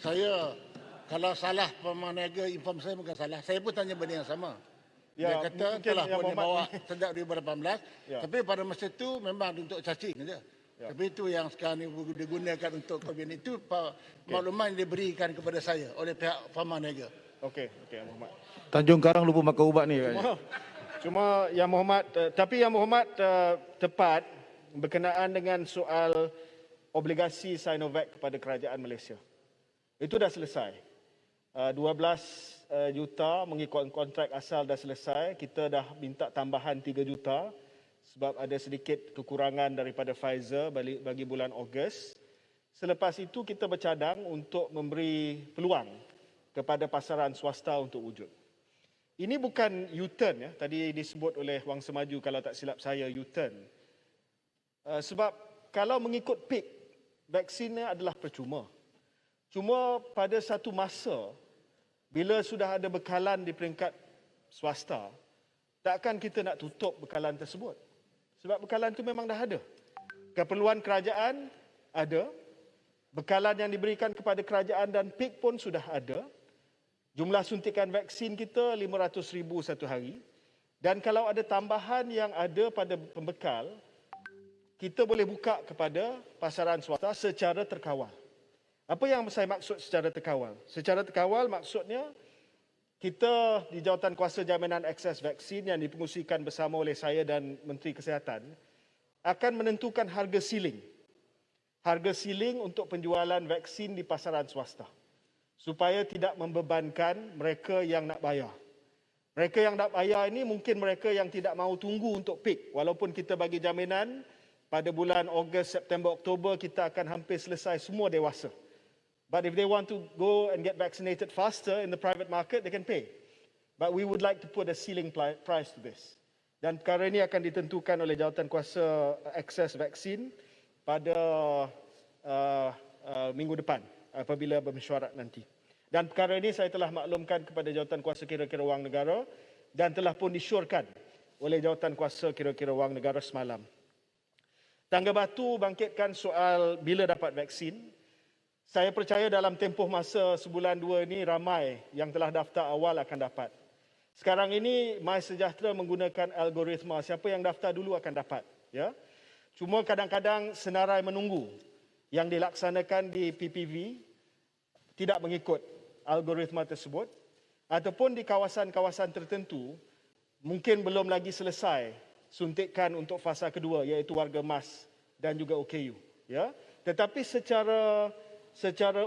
saya kalau salah pemanega inform saya bukan salah. Saya pun tanya benda yang sama. Dia kata telah pun dibawa sejak 2018. Tapi pada masa itu memang untuk cacing saja. Tapi itu yang sekarang digunakan untuk COVID itu maklumat yang diberikan kepada saya oleh pihak Pharmanega. Okey, Muhammad. Tanjung Karang lupa makan ubat ni. Cuma Yang Muhammad, tapi Yang Muhammad tepat berkenaan dengan soal obligasi Sinovac kepada kerajaan Malaysia. Itu dah selesai. 12 juta mengikut kontrak asal dah selesai. Kita dah minta tambahan 3 juta sebab ada sedikit kekurangan daripada Pfizer bagi bulan Ogos. Selepas itu kita bercadang untuk memberi peluang kepada pasaran swasta untuk wujud. Ini bukan U-turn ya. Tadi disebut oleh Wang Semaju kalau tak silap saya U-turn. Sebab kalau mengikut peak, vaksinnya adalah percuma. Cuma pada satu masa, bila sudah ada bekalan di peringkat swasta, takkan kita nak tutup bekalan tersebut. Sebab bekalan itu memang dah ada. Keperluan kerajaan ada. Bekalan yang diberikan kepada kerajaan dan PIK pun sudah ada. Jumlah suntikan vaksin kita 500,000 satu hari. Dan kalau ada tambahan yang ada pada pembekal, kita boleh buka kepada pasaran swasta secara terkawal. Apa yang saya maksud secara terkawal? Secara terkawal maksudnya kita di Jawatankuasa Jaminan Akses Vaksin yang dipengusikan bersama oleh saya dan Menteri Kesihatan akan menentukan harga ceiling. Harga ceiling untuk penjualan vaksin di pasaran swasta. Supaya tidak membebankan mereka yang nak bayar. Mereka yang nak bayar ini mungkin mereka yang tidak mahu tunggu untuk peak. Walaupun kita bagi jaminan pada bulan Ogos, September, Oktober kita akan hampir selesai semua dewasa. But if they want to go and get vaccinated faster in the private market, they can pay. But we would like to put a ceiling price to this. Dan perkara ini akan ditentukan oleh Jawatankuasa Akses Vaksin pada minggu depan apabila bermesyuarat nanti. Dan perkara ini saya telah maklumkan kepada Jawatankuasa Kira-kira Wang Negara dan telah pun disyorkan oleh Jawatankuasa Kira-kira Wang Negara semalam. Tangga Batu bangkitkan soal bila dapat vaksin. Saya percaya dalam tempoh masa sebulan dua ini ramai yang telah daftar awal akan dapat. Sekarang ini MySejahtera menggunakan algoritma siapa yang daftar dulu akan dapat. Ya. Cuma kadang-kadang senarai menunggu yang dilaksanakan di PPV tidak mengikut algoritma tersebut ataupun di kawasan-kawasan tertentu mungkin belum lagi selesai suntikan untuk fasa kedua iaitu warga MAS dan juga OKU. Ya. Tetapi secara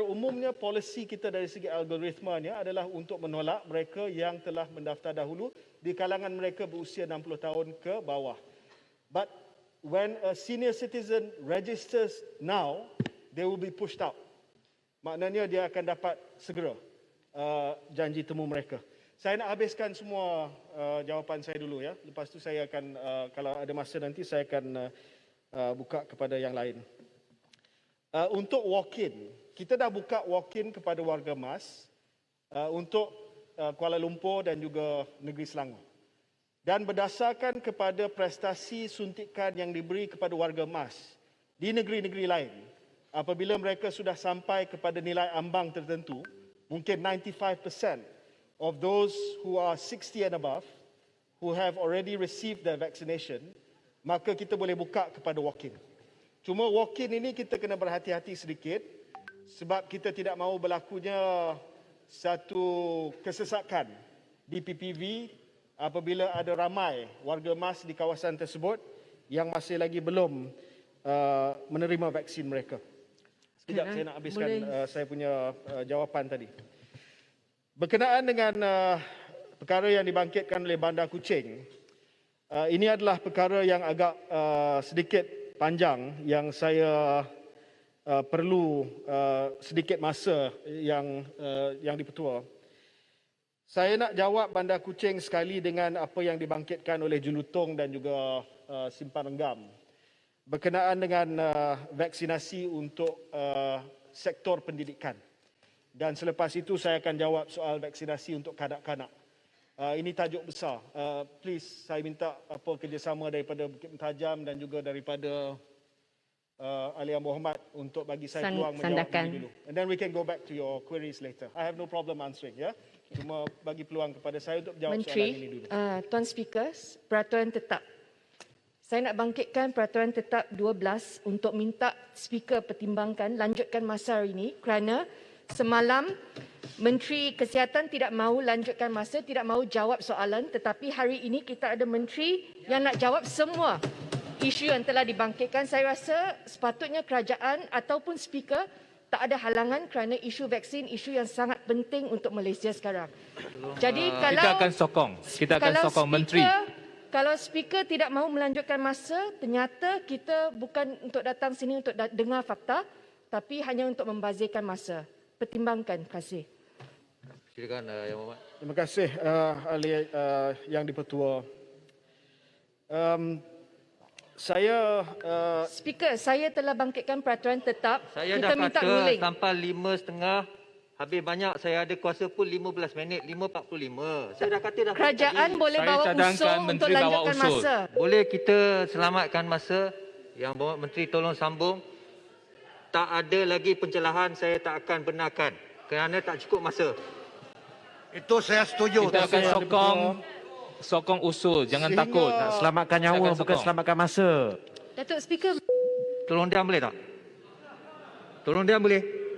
umumnya polisi kita dari segi algoritmanya adalah untuk menolak mereka yang telah mendaftar dahulu di kalangan mereka berusia 60 tahun ke bawah. But when a senior citizen registers now, they will be pushed out. Maknanya dia akan dapat segera janji temu mereka. Saya nak habiskan semua jawapan saya dulu ya. Lepas tu saya akan kalau ada masa nanti saya akan buka kepada yang lain. Untuk walk-in, kita dah buka walk-in kepada warga MAS untuk Kuala Lumpur dan juga negeri Selangor. Dan berdasarkan kepada prestasi suntikan yang diberi kepada warga MAS di negeri-negeri lain, apabila mereka sudah sampai kepada nilai ambang tertentu, mungkin 95% of those who are 60 and above, who have already received their vaccination, maka kita boleh buka kepada walk-in. Cuma walk-in ini kita kena berhati-hati sedikit sebab kita tidak mahu berlakunya satu kesesakan di PPV apabila ada ramai warga MAS di kawasan tersebut yang masih lagi belum menerima vaksin mereka. Sekejap saya nak habiskan saya punya jawapan tadi. Berkenaan dengan perkara yang dibangkitkan oleh Bandar Kuching, ini adalah perkara yang agak sedikit panjang yang saya perlu sedikit masa yang dipertua. Saya nak jawab Bandar Kuching sekali dengan apa yang dibangkitkan oleh Jelutong dan juga Simpan Renggam berkenaan dengan vaksinasi untuk sektor pendidikan. Dan selepas itu saya akan jawab soal vaksinasi untuk kanak-kanak. Ini tajuk besar. Please, saya minta kerjasama daripada Bukit Mentajam dan juga daripada Alia Muhammad untuk bagi saya peluang menjawab ini dulu. And then we can go back to your queries later. I have no problem answering, ya. Cuma bagi peluang kepada saya untuk jawab soalan ini dulu. Tuan Speaker, peraturan tetap. Saya nak bangkitkan peraturan tetap 12 untuk minta Speaker pertimbangkan lanjutkan masa hari ini kerana semalam Menteri Kesihatan tidak mahu lanjutkan masa, tidak mahu jawab soalan, tetapi hari ini kita ada menteri yang nak jawab semua isu yang telah dibangkitkan. Saya rasa sepatutnya kerajaan ataupun Speaker tak ada halangan kerana isu vaksin, isu yang sangat penting untuk Malaysia sekarang. Jadi kalau kita akan sokong menteri. Kalau Speaker tidak mahu melanjutkan masa, ternyata kita bukan untuk datang sini untuk dengar fakta, tapi hanya untuk membazirkan masa. Pertimbangkan. Terima kasih. Silakan Yang Muhammad. Terima kasih ahli yang dipertua. Speaker, saya telah bangkitkan peraturan tetap. Saya kita dah minta kata ruling. sampai 5.30. Habis banyak saya ada kuasa pun 15 minit, 5.45. Saya dah kata dah. Kerajaan tadi. boleh bawa usul untuk lanjutkan masa. Boleh kita selamatkan masa. Yang bawa Menteri tolong sambung. Tak ada lagi pencerahan, saya tak akan benarkan. Kerana tak cukup masa. Itu saya setuju. Kita akan sokong usul. Jangan takut. Nak selamatkan nyawa bukan selamatkan masa. Datuk Speaker. Tolong diam boleh tak? Tolong diam boleh?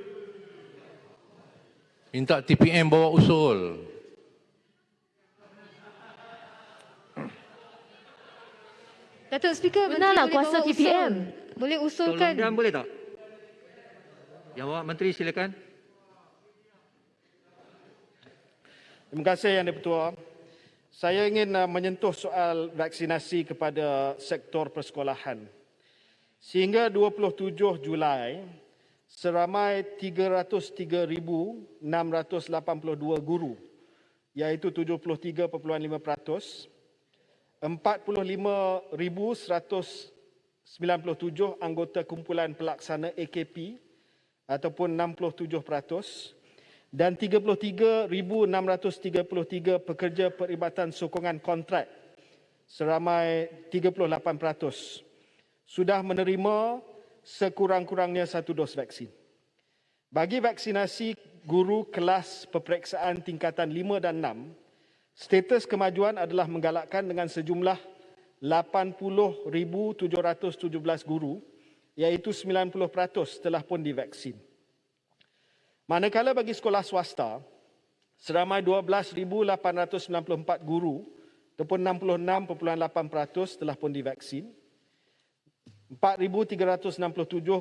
Minta TPM bawa usul. Datuk Speaker, Benarlah Menteri kuasa boleh bawa TPM. usul. Boleh usulkan. Tolong diam boleh tak? Yang bawa Menteri silakan. Terima kasih Yang Dipertua. Saya ingin menyentuh soal vaksinasi kepada sektor persekolahan. Sehingga 27 Julai, seramai 303,682 guru, iaitu 73.5%, 45,197 anggota kumpulan pelaksana AKP ataupun 67%, dan 33,633 pekerja perkhidmatan sokongan kontrak seramai 38% sudah menerima sekurang-kurangnya 1 dos vaksin. Bagi vaksinasi guru kelas peperiksaan tingkatan 5 dan 6, status kemajuan adalah menggalakkan dengan sejumlah 80,717 guru, iaitu 90% telah pun divaksin. Manakala bagi sekolah swasta, seramai 12,894 guru ataupun 66.8% telah pun divaksin. 4,367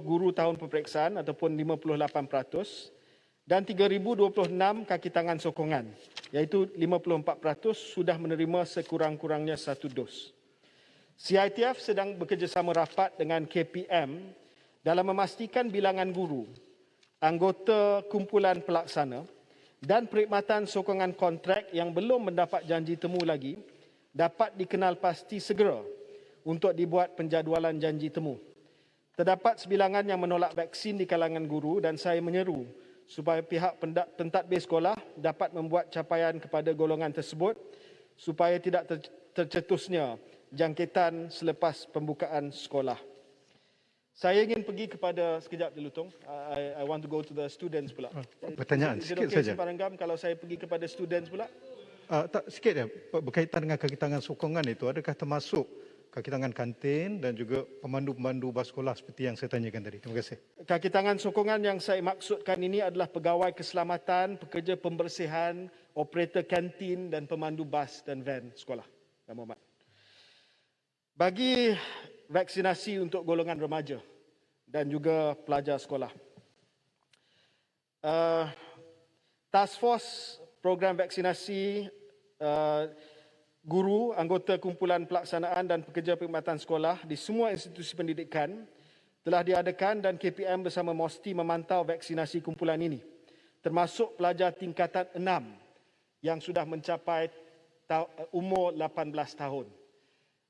guru tahun peperiksaan ataupun 58% dan 3,026 kaki tangan sokongan, iaitu 54% sudah menerima sekurang-kurangnya 1 dos. CITF sedang bekerjasama rapat dengan KPM dalam memastikan bilangan guru, anggota kumpulan pelaksana dan perkhidmatan sokongan kontrak yang belum mendapat janji temu lagi dapat dikenal pasti segera untuk dibuat penjadualan janji temu. Terdapat sebilangan yang menolak vaksin di kalangan guru dan saya menyeru supaya pihak pentadbir sekolah dapat membuat capaian kepada golongan tersebut supaya tidak tercetusnya jangkitan selepas pembukaan sekolah. Saya ingin pergi kepada, sekejap dulu Tong, I want to go to the students pula. Pertanyaan sikit saja. Simpan Renggam, kalau saya pergi kepada students pula? Tak, sikit ya, berkaitan dengan kaki tangan sokongan itu, adakah termasuk kaki tangan kantin dan juga pemandu-pemandu bas sekolah seperti yang saya tanyakan tadi? Terima kasih. Kaki tangan sokongan yang saya maksudkan ini adalah pegawai keselamatan, pekerja pembersihan, operator kantin dan pemandu bas dan van sekolah. Yang Muhammad. Bagi vaksinasi untuk golongan remaja dan juga pelajar sekolah. Task Force program vaksinasi guru, anggota kumpulan pelaksanaan dan pekerja perkhidmatan sekolah di semua institusi pendidikan telah diadakan dan KPM bersama MOSTI memantau vaksinasi kumpulan ini, termasuk pelajar tingkatan 6 yang sudah mencapai umur 18 tahun.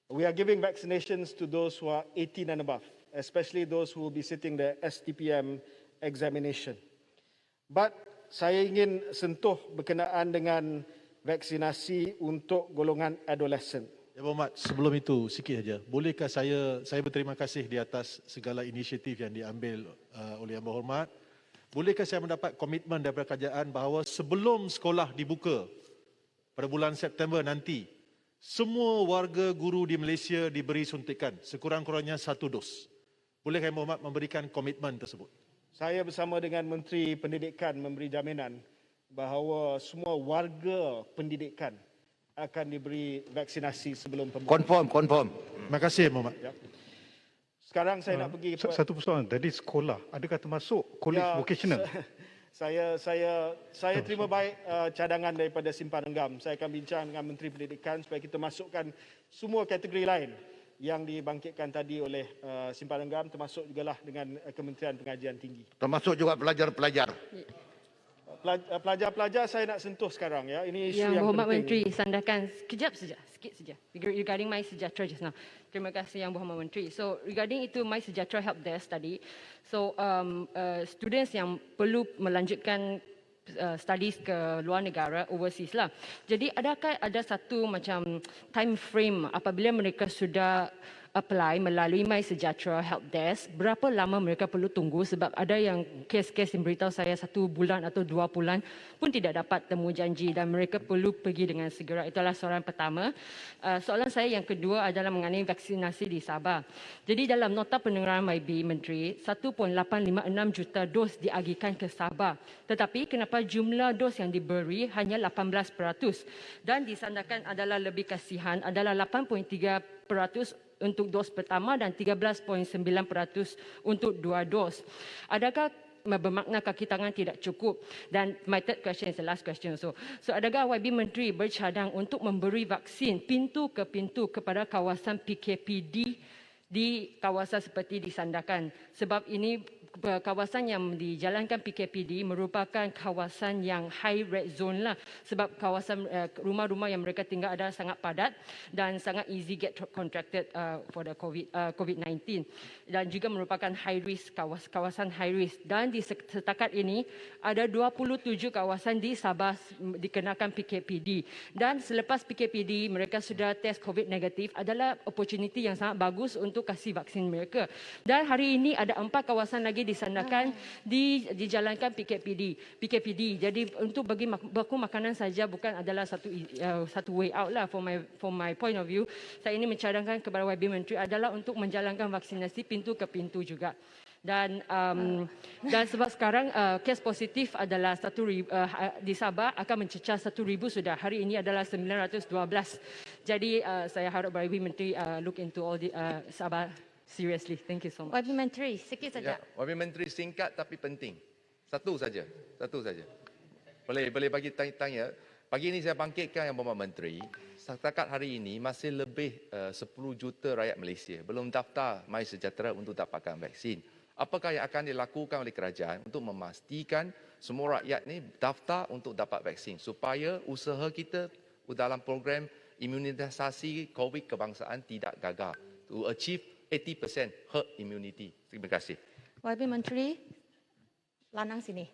We are giving vaccinations to those who are 18 and above, especially those who will be sitting the STPM examination. But saya ingin sentuh berkenaan dengan vaksinasi untuk golongan adolescent. Ya Muhammad, sebelum itu sikit saja. Bolehkah saya berterima kasih di atas segala inisiatif yang diambil oleh Yang Berhormat. Bolehkah saya mendapat komitmen daripada kerajaan bahawa sebelum sekolah dibuka pada bulan September nanti, semua warga guru di Malaysia diberi suntikan sekurang-kurangnya 1 dos. Bolehkah Yang Berhormat memberikan komitmen tersebut? Saya bersama dengan Menteri Pendidikan memberi jaminan bahawa semua warga pendidikan akan diberi vaksinasi sebelum pembukaan. Confirm. Terima kasih Muhammad. Ya. Sekarang saya nak pergi satu persoalan tadi, sekolah adakah termasuk college vocational? Saya terima baik cadangan daripada Simpan Renggam. Saya akan bincang dengan Menteri Pendidikan supaya kita masukkan semua kategori lain yang dibangkitkan tadi oleh Simpan Renggam, termasuk jugalah dengan Kementerian Pengajian Tinggi. Termasuk juga pelajar-pelajar. Pelajar-pelajar saya nak sentuh sekarang ya. Ini isu Yang yang Berhormat penting. Menteri sandarkan sekejap saja, sikit saja. Regarding My Sejahtera just now. Terima kasih Yang Berhormat Menteri. So regarding itu My Sejahtera Help Desk tadi, so students yang perlu melanjutkan studies ke luar negara, overseas lah. Jadi adakah ada satu macam time frame apabila mereka sudah apply melalui My Sejahtera Help Desk, berapa lama mereka perlu tunggu? Sebab ada yang kes-kes yang beritahu saya 1 bulan atau 2 bulan pun tidak dapat temu janji dan mereka perlu pergi dengan segera. Itulah soalan pertama. Soalan saya yang kedua adalah mengenai vaksinasi di Sabah. Jadi dalam nota pendengaran YB Menteri, 1.856 juta dos diagihkan ke Sabah. Tetapi kenapa jumlah dos yang diberi hanya 18%? Dan disandarkan adalah lebih kasihan adalah 8.3% untuk dos pertama dan 13.9% untuk 2 dos. Adakah bermakna kaki tangan tidak cukup? Dan my third question is the last question. So adakah YB Menteri bercadang untuk memberi vaksin pintu ke pintu kepada kawasan PKPD di kawasan seperti disandarkan? Sebab ini kawasan yang dijalankan PKPD merupakan kawasan yang high red zone lah, sebab kawasan rumah-rumah yang mereka tinggal adalah sangat padat dan sangat easy get contracted for the COVID-19 dan juga merupakan high risk, kawasan high risk. Dan di setakat ini ada 27 kawasan di Sabah dikenakan PKPD dan selepas PKPD mereka sudah test COVID negatif, adalah opportunity yang sangat bagus untuk kasih vaksin mereka. Dan hari ini ada 4 kawasan lagi disandarkan dijalankan PKPD. Jadi untuk bagi baku makanan saja bukan adalah satu way out lah. For my point of view, saya ini mencadangkan kepada YB Menteri adalah untuk menjalankan vaksinasi pintu ke pintu juga. Dan sebab sekarang kes positif adalah di Sabah akan mencecah 1,000 sudah. Hari ini adalah 912. Jadi saya harap YB Menteri look into all the Sabah seriously. Thank you so much. YB Menteri, sikit saja. YB Menteri singkat tapi penting. Satu saja. Boleh bagi tanya. Pagi ini saya bangkitkan Yang Berhormat Menteri. Setakat hari ini masih lebih 10 juta rakyat Malaysia belum daftar My Sejahtera untuk dapatkan vaksin. Apakah yang akan dilakukan oleh kerajaan untuk memastikan semua rakyat ni daftar untuk dapat vaksin supaya usaha kita dalam program imunisasi COVID kebangsaan tidak gagal to achieve 80% herd immunity. Terima kasih. YB Menteri, Lanang sini.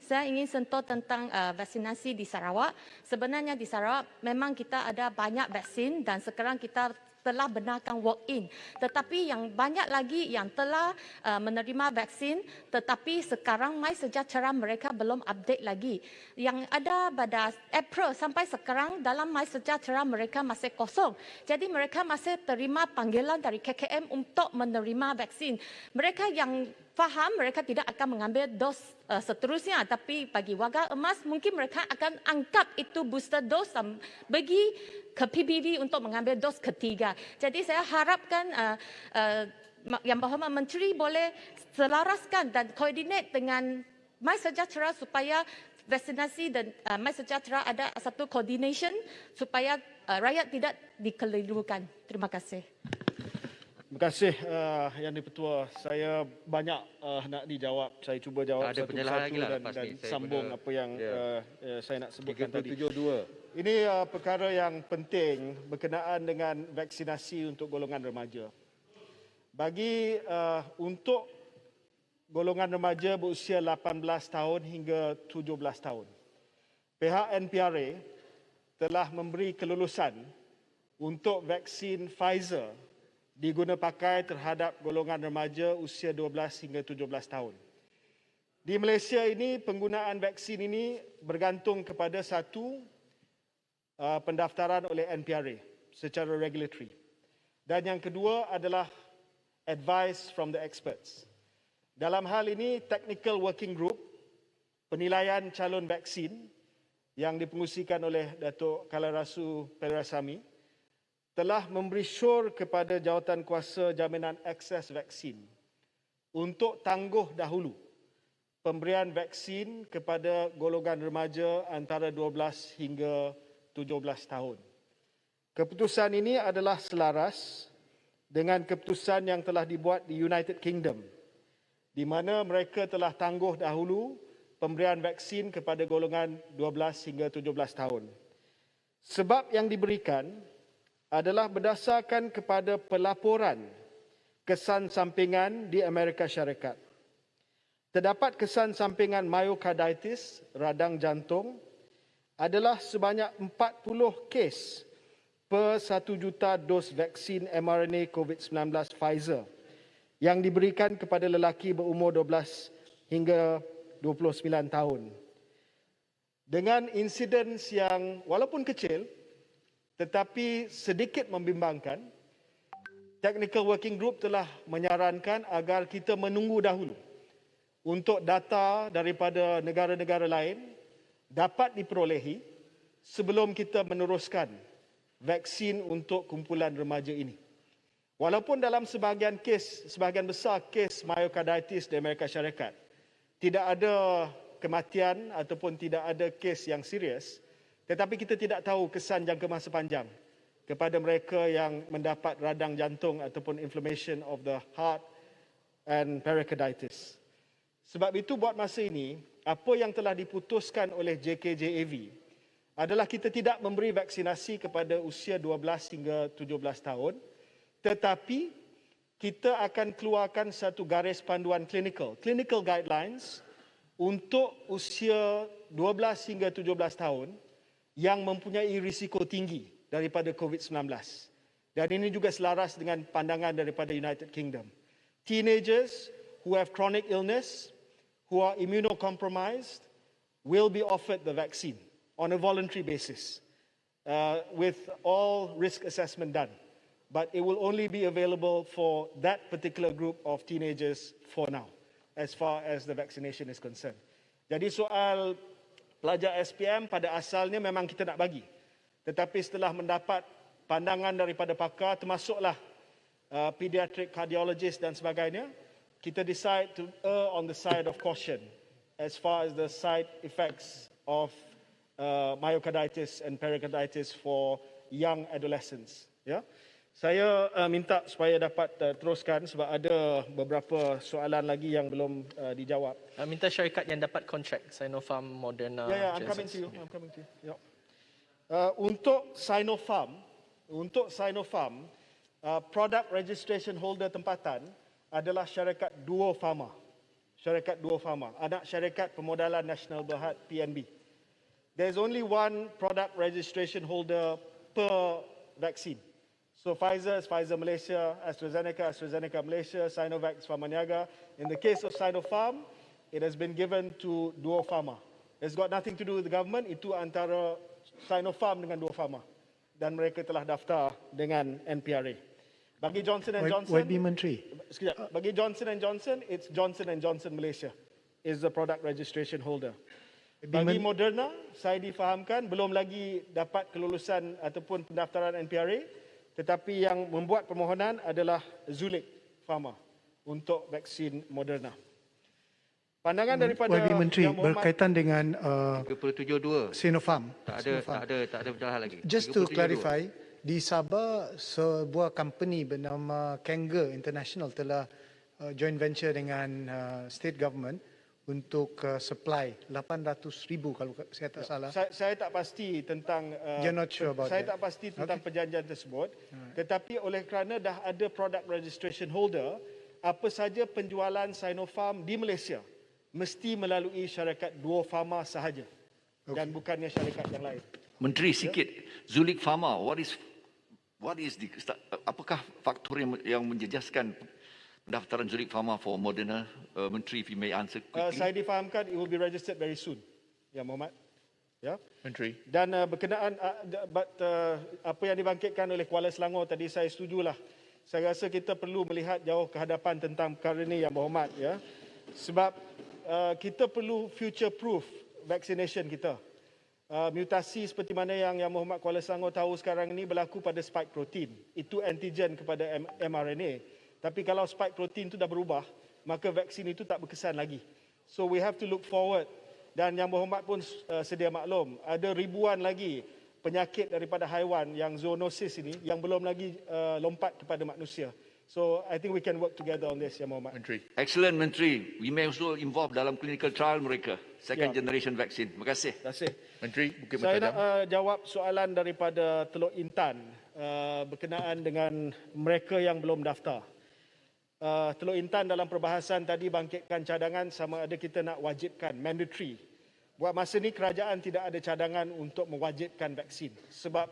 Saya ingin sentuh tentang vaksinasi di Sarawak. Sebenarnya di Sarawak memang kita ada banyak vaksin dan sekarang kita telah benarkan walk-in. Tetapi yang banyak lagi yang telah menerima vaksin tetapi sekarang MySejahtera mereka belum update lagi. Yang ada pada April sampai sekarang dalam MySejahtera mereka masih kosong. Jadi mereka masih terima panggilan dari KKM untuk menerima vaksin. Mereka yang faham mereka tidak akan mengambil dos seterusnya, tapi bagi warga emas mungkin mereka akan angkat itu booster dos dan pergi ke PBB untuk mengambil dos ketiga. Jadi saya harapkan Yang Berhormat Menteri boleh selaraskan dan koordinat dengan MySejahtera supaya vaksinasi dan MySejahtera ada satu coordination supaya rakyat tidak dikelirukan. Terima kasih. Terima kasih Yang di-Pertua. Saya banyak nak dijawab. Saya cuba jawab satu persatu dan sambung apa yang saya nak sebutkan tadi. Ini perkara yang penting berkenaan dengan vaksinasi untuk golongan remaja. Bagi untuk golongan remaja berusia 18 tahun hingga 17 tahun, pihak NPRA telah memberi kelulusan untuk vaksin Pfizer diguna pakai terhadap golongan remaja usia 12 hingga 17 tahun. Di Malaysia ini, penggunaan vaksin ini bergantung kepada satu pendaftaran oleh NPRA secara regulatory. Dan yang kedua adalah advice from the experts. Dalam hal ini, Technical Working Group penilaian calon vaksin yang dipengusikan oleh Datuk Kalarasu Perasami telah memberi syur kepada Jawatankuasa Jaminan Akses Vaksin untuk tangguh dahulu pemberian vaksin kepada golongan remaja antara 12 hingga 17 tahun. Keputusan ini adalah selaras dengan keputusan yang telah dibuat di United Kingdom, di mana mereka telah tangguh dahulu pemberian vaksin kepada golongan 12 hingga 17 tahun. Sebab yang diberikan adalah berdasarkan kepada pelaporan kesan sampingan di Amerika Syarikat. Terdapat kesan sampingan myocarditis, radang jantung, adalah sebanyak 40 kes per 1 juta dos vaksin mRNA COVID-19 Pfizer yang diberikan kepada lelaki berumur 12 hingga 29 tahun. Dengan insiden yang walaupun kecil, tetapi sedikit membimbangkan, Technical Working Group telah menyarankan agar kita menunggu dahulu untuk data daripada negara-negara lain dapat diperolehi sebelum kita meneruskan vaksin untuk kumpulan remaja ini. Walaupun dalam sebahagian besar kes myocarditis di Amerika Syarikat tidak ada kematian ataupun tidak ada kes yang serius, tetapi kita tidak tahu kesan jangka masa panjang kepada mereka yang mendapat radang jantung ataupun inflammation of the heart and pericarditis. Sebab itu buat masa ini, apa yang telah diputuskan oleh JKJAV adalah kita tidak memberi vaksinasi kepada usia 12 hingga 17 tahun, tetapi kita akan keluarkan satu garis panduan clinical guidelines untuk usia 12 hingga 17 tahun yang mempunyai risiko tinggi daripada COVID-19. Dan ini juga selaras dengan pandangan daripada United Kingdom. Teenagers who have chronic illness, who are immunocompromised, will be offered the vaccine on a voluntary basis with all risk assessment done. But it will only be available for that particular group of teenagers for now, as far as the vaccination is concerned. Jadi soal pelajar SPM pada asalnya memang kita nak bagi. Tetapi setelah mendapat pandangan daripada pakar, termasuklah pediatric cardiologist dan sebagainya, kita decide to err on the side of caution as far as the side effects of myocarditis and pericarditis for young adolescents. Ya, saya minta supaya dapat teruskan sebab ada beberapa soalan lagi yang belum dijawab. Minta syarikat yang dapat kontrak Sinopharm, Moderna. I'm coming to you. Ya. Untuk Sinopharm, Product registration holder tempatan adalah syarikat Duo Pharma. Syarikat Duo Pharma, anak syarikat Pemodalan Nasional Berhad PNB. There is only one product registration holder per vaccine. So Pfizer is Pfizer Malaysia, AstraZeneca Malaysia, Sinovac is Pharmaniaga. In the case of Sinopharm, it has been given to Duo Pharma. It's got nothing to do with the government, itu antara Sinopharm dengan Duo Pharma. Dan mereka telah daftar dengan NPRA. Bagi Johnson & Johnson, YB Menteri. Sekejap. Bagi Johnson & Johnson, it's Johnson & Johnson Malaysia is the product registration holder. Bagi Moderna, saya difahamkan belum lagi dapat kelulusan ataupun pendaftaran NPRA, tetapi yang membuat permohonan adalah Zulik Pharma untuk vaksin Moderna. Pandangan daripada YB Menteri Yang Berhormat, berkaitan dengan 3072. Sinopharm. Tak ada bidang lagi. Just to 3072. clarify, di Sabah sebuah company bernama Kanger International telah joint venture dengan state government untuk supply 800,000 kalau saya tak salah. Saya tak pasti tentang You're not sure about saya that. tak pasti tentang perjanjian tersebut. Tetapi oleh kerana dah ada product registration holder, apa saja penjualan Sinopharm di Malaysia mesti melalui syarikat Duo Pharma sahaja dan bukannya syarikat yang lain. Menteri sikit, Zulik Pharma, apakah faktor yang menjejaskan pendaftaran Zulik Pharma for Moderna? Menteri, if you may answer quickly. Saya difahamkan it will be registered very soon, Yang Berhormat. Ya. Menteri. Dan berkenaan apa yang dibangkitkan oleh Kuala Selangor tadi, saya setujulah. Saya rasa kita perlu melihat jauh ke hadapan tentang perkara ini, Yang Berhormat. Ya. Sebab kita perlu future proof vaccination kita. Mutasi seperti mana yang Berhormat Kuala Selangor tahu sekarang ini berlaku pada spike protein. Itu antigen kepada mRNA. Tapi kalau spike protein itu dah berubah, maka vaksin itu tak berkesan lagi. So we have to look forward. Dan Yang Berhormat pun sedia maklum, ada ribuan lagi penyakit daripada haiwan yang zoonosis ini yang belum lagi lompat kepada manusia. So I think we can work together on this, Yang Berhormat. Menteri. Excellent, Menteri. We may also involve dalam clinical trial mereka, second Ya. generation vaksin. Terima kasih. Terima kasih. Menteri, Bukit Saya Bertadam. nak jawab soalan daripada Teluk Intan berkenaan dengan mereka yang belum daftar. Teluk Intan dalam perbahasan tadi bangkitkan cadangan sama ada kita nak wajibkan, mandatory. Buat masa ni kerajaan tidak ada cadangan untuk mewajibkan vaksin sebab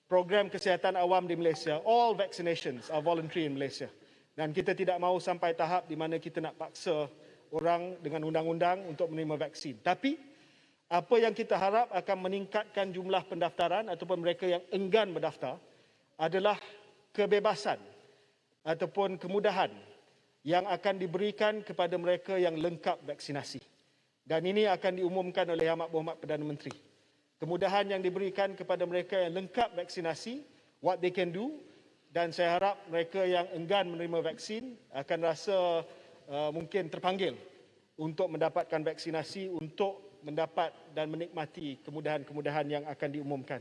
program kesihatan awam di Malaysia, all vaccinations are voluntary in Malaysia. Dan kita tidak mahu sampai tahap di mana kita nak paksa orang dengan undang-undang untuk menerima vaksin. Tapi apa yang kita harap akan meningkatkan jumlah pendaftaran ataupun mereka yang enggan berdaftar adalah kebebasan ataupun kemudahan yang akan diberikan kepada mereka yang lengkap vaksinasi. Dan ini akan diumumkan oleh Yang Berhormat Perdana Menteri. Kemudahan yang diberikan kepada mereka yang lengkap vaksinasi, what they can do, dan saya harap mereka yang enggan menerima vaksin akan rasa mungkin terpanggil untuk mendapatkan vaksinasi untuk mendapat dan menikmati kemudahan-kemudahan yang akan diumumkan.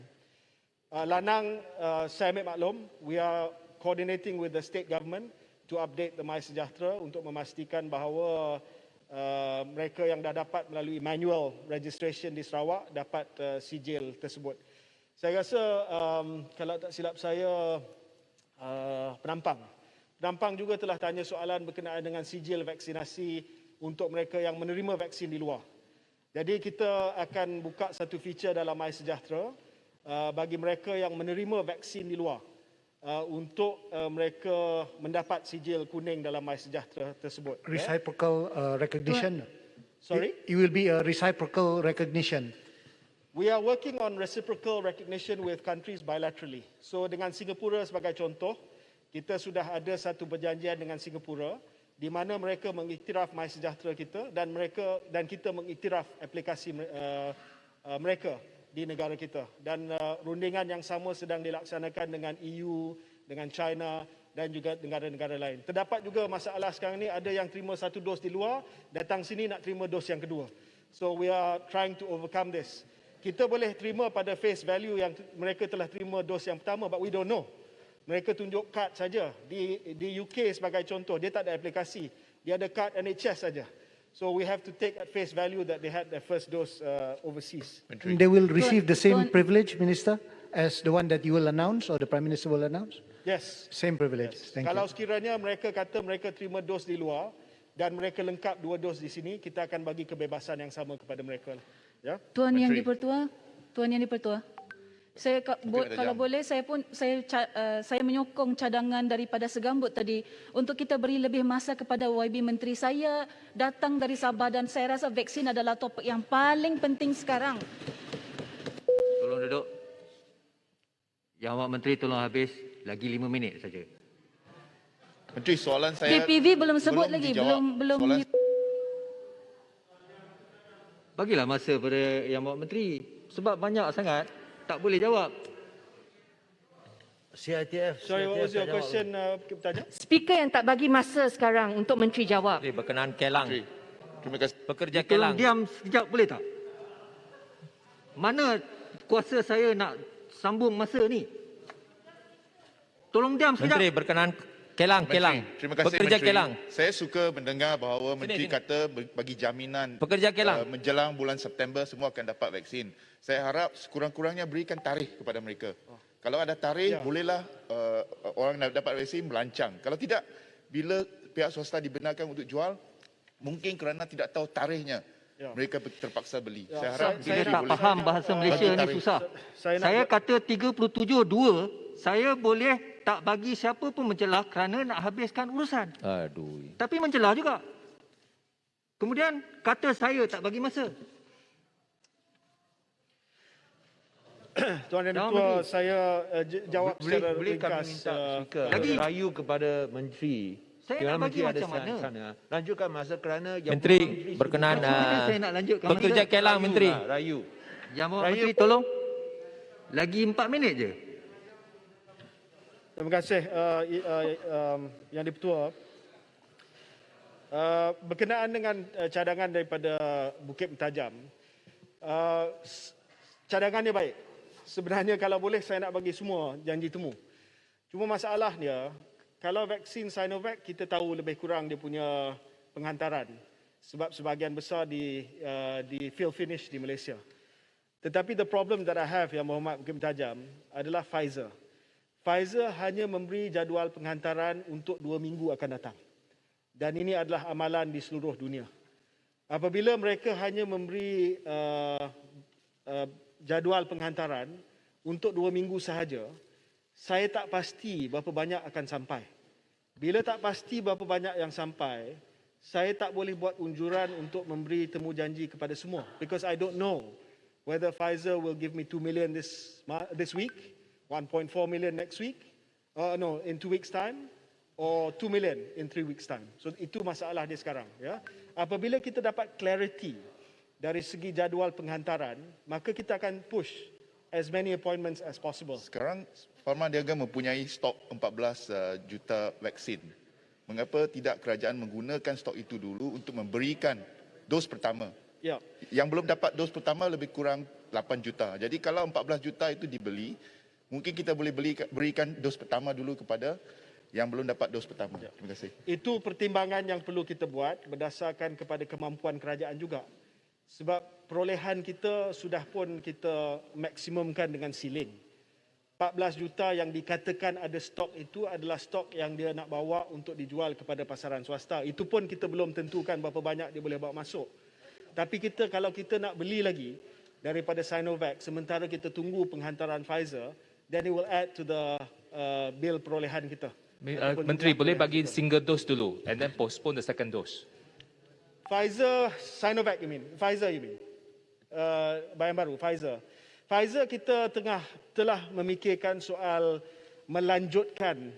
Lanang, saya ambil maklum, we are coordinating with the state government to update the MySejahtera untuk memastikan bahawa mereka yang dah dapat melalui manual registration di Sarawak dapat sijil tersebut. Saya rasa kalau tak silap saya penampang juga telah tanya soalan berkenaan dengan sijil vaksinasi untuk mereka yang menerima vaksin di luar. Jadi kita akan buka satu feature dalam MySejahtera bagi mereka yang menerima vaksin di luar untuk mereka mendapat sijil kuning dalam MySejahtera tersebut. Reciprocal recognition. Sorry? It will be a reciprocal recognition. We are working on reciprocal recognition with countries bilaterally. So dengan Singapura sebagai contoh, kita sudah ada satu perjanjian dengan Singapura di mana mereka mengiktiraf MySejahtera kita dan kita mengiktiraf aplikasi mereka di negara kita. Dan rundingan yang sama sedang dilaksanakan dengan EU, dengan China dan juga negara-negara lain. Terdapat juga masalah sekarang ni, ada yang terima satu dos di luar, datang sini nak terima dos yang kedua. So we are trying to overcome this. Kita boleh terima pada face value yang mereka telah terima dos yang pertama, but we don't know. Mereka tunjuk kad saja. Di UK sebagai contoh, dia tak ada aplikasi. Dia ada kad NHS saja. So we have to take at face value that they had their first dose overseas. They will receive the same privilege, Minister, as the one that you will announce or the Prime Minister will announce? Yes. Same privilege. Thank Kalau you. sekiranya mereka kata mereka terima dos di luar dan mereka lengkap 2 dos di sini, kita akan bagi kebebasan yang sama kepada mereka. Ya. Tuan Yang Menteri. Dipertua, kalau boleh saya menyokong cadangan daripada Segambut tadi untuk kita beri lebih masa kepada YB Menteri. Saya datang dari Sabah dan saya rasa vaksin adalah topik yang paling penting sekarang. Tolong duduk. Yang Awak Menteri tolong habis lagi 5 minit saja. Menteri, soalan saya PPV belum sebut lagi, dijawab. belum. Bagilah masa pada Yang Awak Menteri. Sebab banyak sangat, tak boleh jawab. CITF. Sorry, what was your question, bertanya? Speaker yang tak bagi masa sekarang untuk Menteri jawab. Berkenaan Kelang. Terima kasih. Pekerja Tolong Kelang. diam sekejap boleh tak? Mana kuasa saya nak sambung masa ni? Tolong diam sekejap. Menteri berkenaan Kelang. Terima kasih Pekerja Menteri. Kelang. Saya suka mendengar bahawa Menteri sini. kata bagi jaminan Pekerja Kelang. menjelang bulan September semua akan dapat vaksin. Saya harap sekurang-kurangnya berikan tarikh kepada mereka. Kalau ada tarikh, bolehlah orang nak dapat vaksin melancang. Kalau tidak, bila pihak swasta dibenarkan untuk jual, mungkin kerana tidak tahu tarikhnya, mereka terpaksa beli. Saya harap Bila tak faham bahasa Malaysia ni susah. Saya kata 37.2, saya boleh tak bagi siapa pun mencelah kerana nak habiskan urusan. Aduh. Tapi mencelah juga. Kemudian kata saya tak bagi masa. Tuan Yang Jawab, Ketua, Menteri. saya jawab secara Boleh kami ringkas. minta speaker Lagi. rayu kepada Menteri. Saya Perdana nak bagi Menteri ada macam mana? sana. Lanjutkan masa kerana Menteri berkenaan Macam mana saya nak lanjutkan pekerja masa? Kelang, Menteri. Rayu. Yang Awak Menteri tolong. Lagi 4 minit je. Terima kasih Yang Dipertua. Berkenaan dengan cadangan daripada Bukit Mentajam, cadangannya baik. Sebenarnya kalau boleh saya nak bagi semua janji temu. Cuma masalahnya, kalau vaksin Sinovac kita tahu lebih kurang dia punya penghantaran. Sebab sebahagian besar di fill finish di Malaysia. Tetapi the problem that I have, Yang Berhormat Bukit Mentajam, adalah Pfizer. Pfizer hanya memberi jadual penghantaran untuk 2 minggu akan datang. Dan ini adalah amalan di seluruh dunia. Apabila mereka hanya memberi jadual penghantaran untuk 2 minggu sahaja, saya tak pasti berapa banyak akan sampai. Bila tak pasti berapa banyak yang sampai, saya tak boleh buat unjuran untuk memberi temu janji kepada semua. Because I don't know whether Pfizer will give me 2 million this week, 1.4 million next week, in 2 weeks time, or 2 million in 3 weeks time. So itu masalah dia sekarang. Ya. Apabila kita dapat clarity dari segi jadual penghantaran, maka kita akan push as many appointments as possible. Sekarang Pharma Niaga mempunyai stok 14 juta vaksin. Mengapa tidak kerajaan menggunakan stok itu dulu untuk memberikan dos pertama? Ya. Yang belum dapat dos pertama lebih kurang 8 juta. Jadi kalau 14 juta itu dibeli, mungkin kita boleh berikan dos pertama dulu kepada yang belum dapat dos pertama. Terima kasih. Itu pertimbangan yang perlu kita buat berdasarkan kepada kemampuan kerajaan juga. Sebab perolehan kita sudah pun kita maksimumkan dengan siling. 14 juta yang dikatakan ada stok itu adalah stok yang dia nak bawa untuk dijual kepada pasaran swasta. Itu pun kita belum tentukan berapa banyak dia boleh bawa masuk. Tapi kalau kita nak beli lagi daripada Sinovac sementara kita tunggu penghantaran Pfizer, then it will add to the bill perolehan kita. Menteri boleh bagi single dose dulu and then postpone the second dose. Sinovac you mean? Pfizer you mean? Bayan baru, Pfizer. Pfizer kita telah memikirkan soal melanjutkan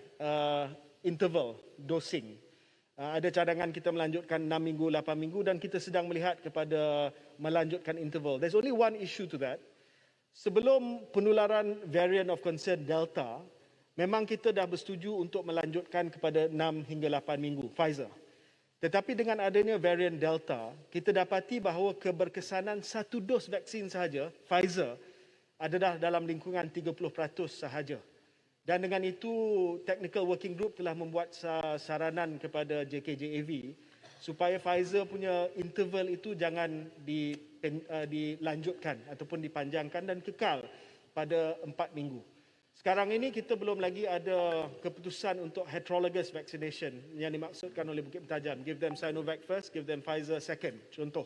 interval dosing. Ada cadangan kita melanjutkan 6 minggu, 8 minggu dan kita sedang melihat kepada melanjutkan interval. There's only one issue to that. Sebelum penularan variant of concern Delta, memang kita dah bersetuju untuk melanjutkan kepada 6 hingga 8 minggu, Pfizer. Tetapi dengan adanya varian Delta, kita dapati bahawa keberkesanan 1 dos vaksin sahaja, Pfizer, adalah dalam lingkungan 30% sahaja. Dan dengan itu, Technical Working Group telah membuat saranan kepada JKJAV supaya Pfizer punya interval itu jangan dilanjutkan ataupun dipanjangkan dan kekal pada 4 minggu. Sekarang ini kita belum lagi ada keputusan untuk heterologous vaccination yang dimaksudkan oleh Bukit Bertajam. Give them Sinovac first, give them Pfizer second. Contoh.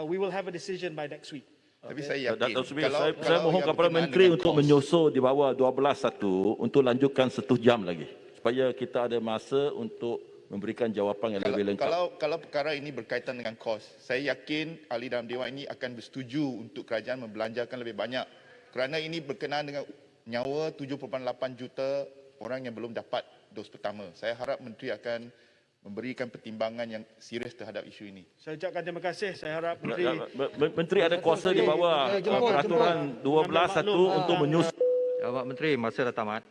We will have a decision by next week. Tapi saya yakin Datuk Seri, saya mohon kepada Menteri untuk menyusul di bawah 12.1 untuk lanjutkan 1 jam lagi. Supaya kita ada masa untuk memberikan jawapan yang lebih lengkap. Kalau perkara ini berkaitan dengan kos, saya yakin ahli dalam Dewan ini akan bersetuju untuk kerajaan membelanjakan lebih banyak. Kerana ini berkenaan dengan nyawa 7.8 juta orang yang belum dapat dos pertama. Saya harap Menteri akan memberikan pertimbangan yang serius terhadap isu ini. Saya ucapkan terima kasih. Saya harap Menteri ada kuasa di bawah peraturan 12.1 untuk menyusul. Jawab Menteri, masa dah tamat.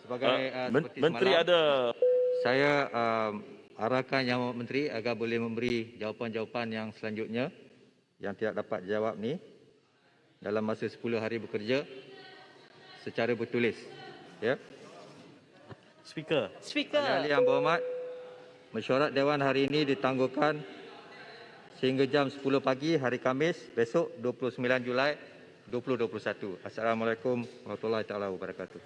Sebagai Menteri semalam, ada saya arahkan Yang Amat Menteri agar boleh memberi jawapan-jawapan yang selanjutnya yang tidak dapat dijawab ni dalam masa 10 hari bekerja secara bertulis. Ya. Speaker. Ahli yang berhormat, mesyuarat Dewan hari ini ditangguhkan sehingga jam 10 pagi hari Khamis besok 29 Julai 2021. Assalamualaikum warahmatullahi taala wabarakatuh.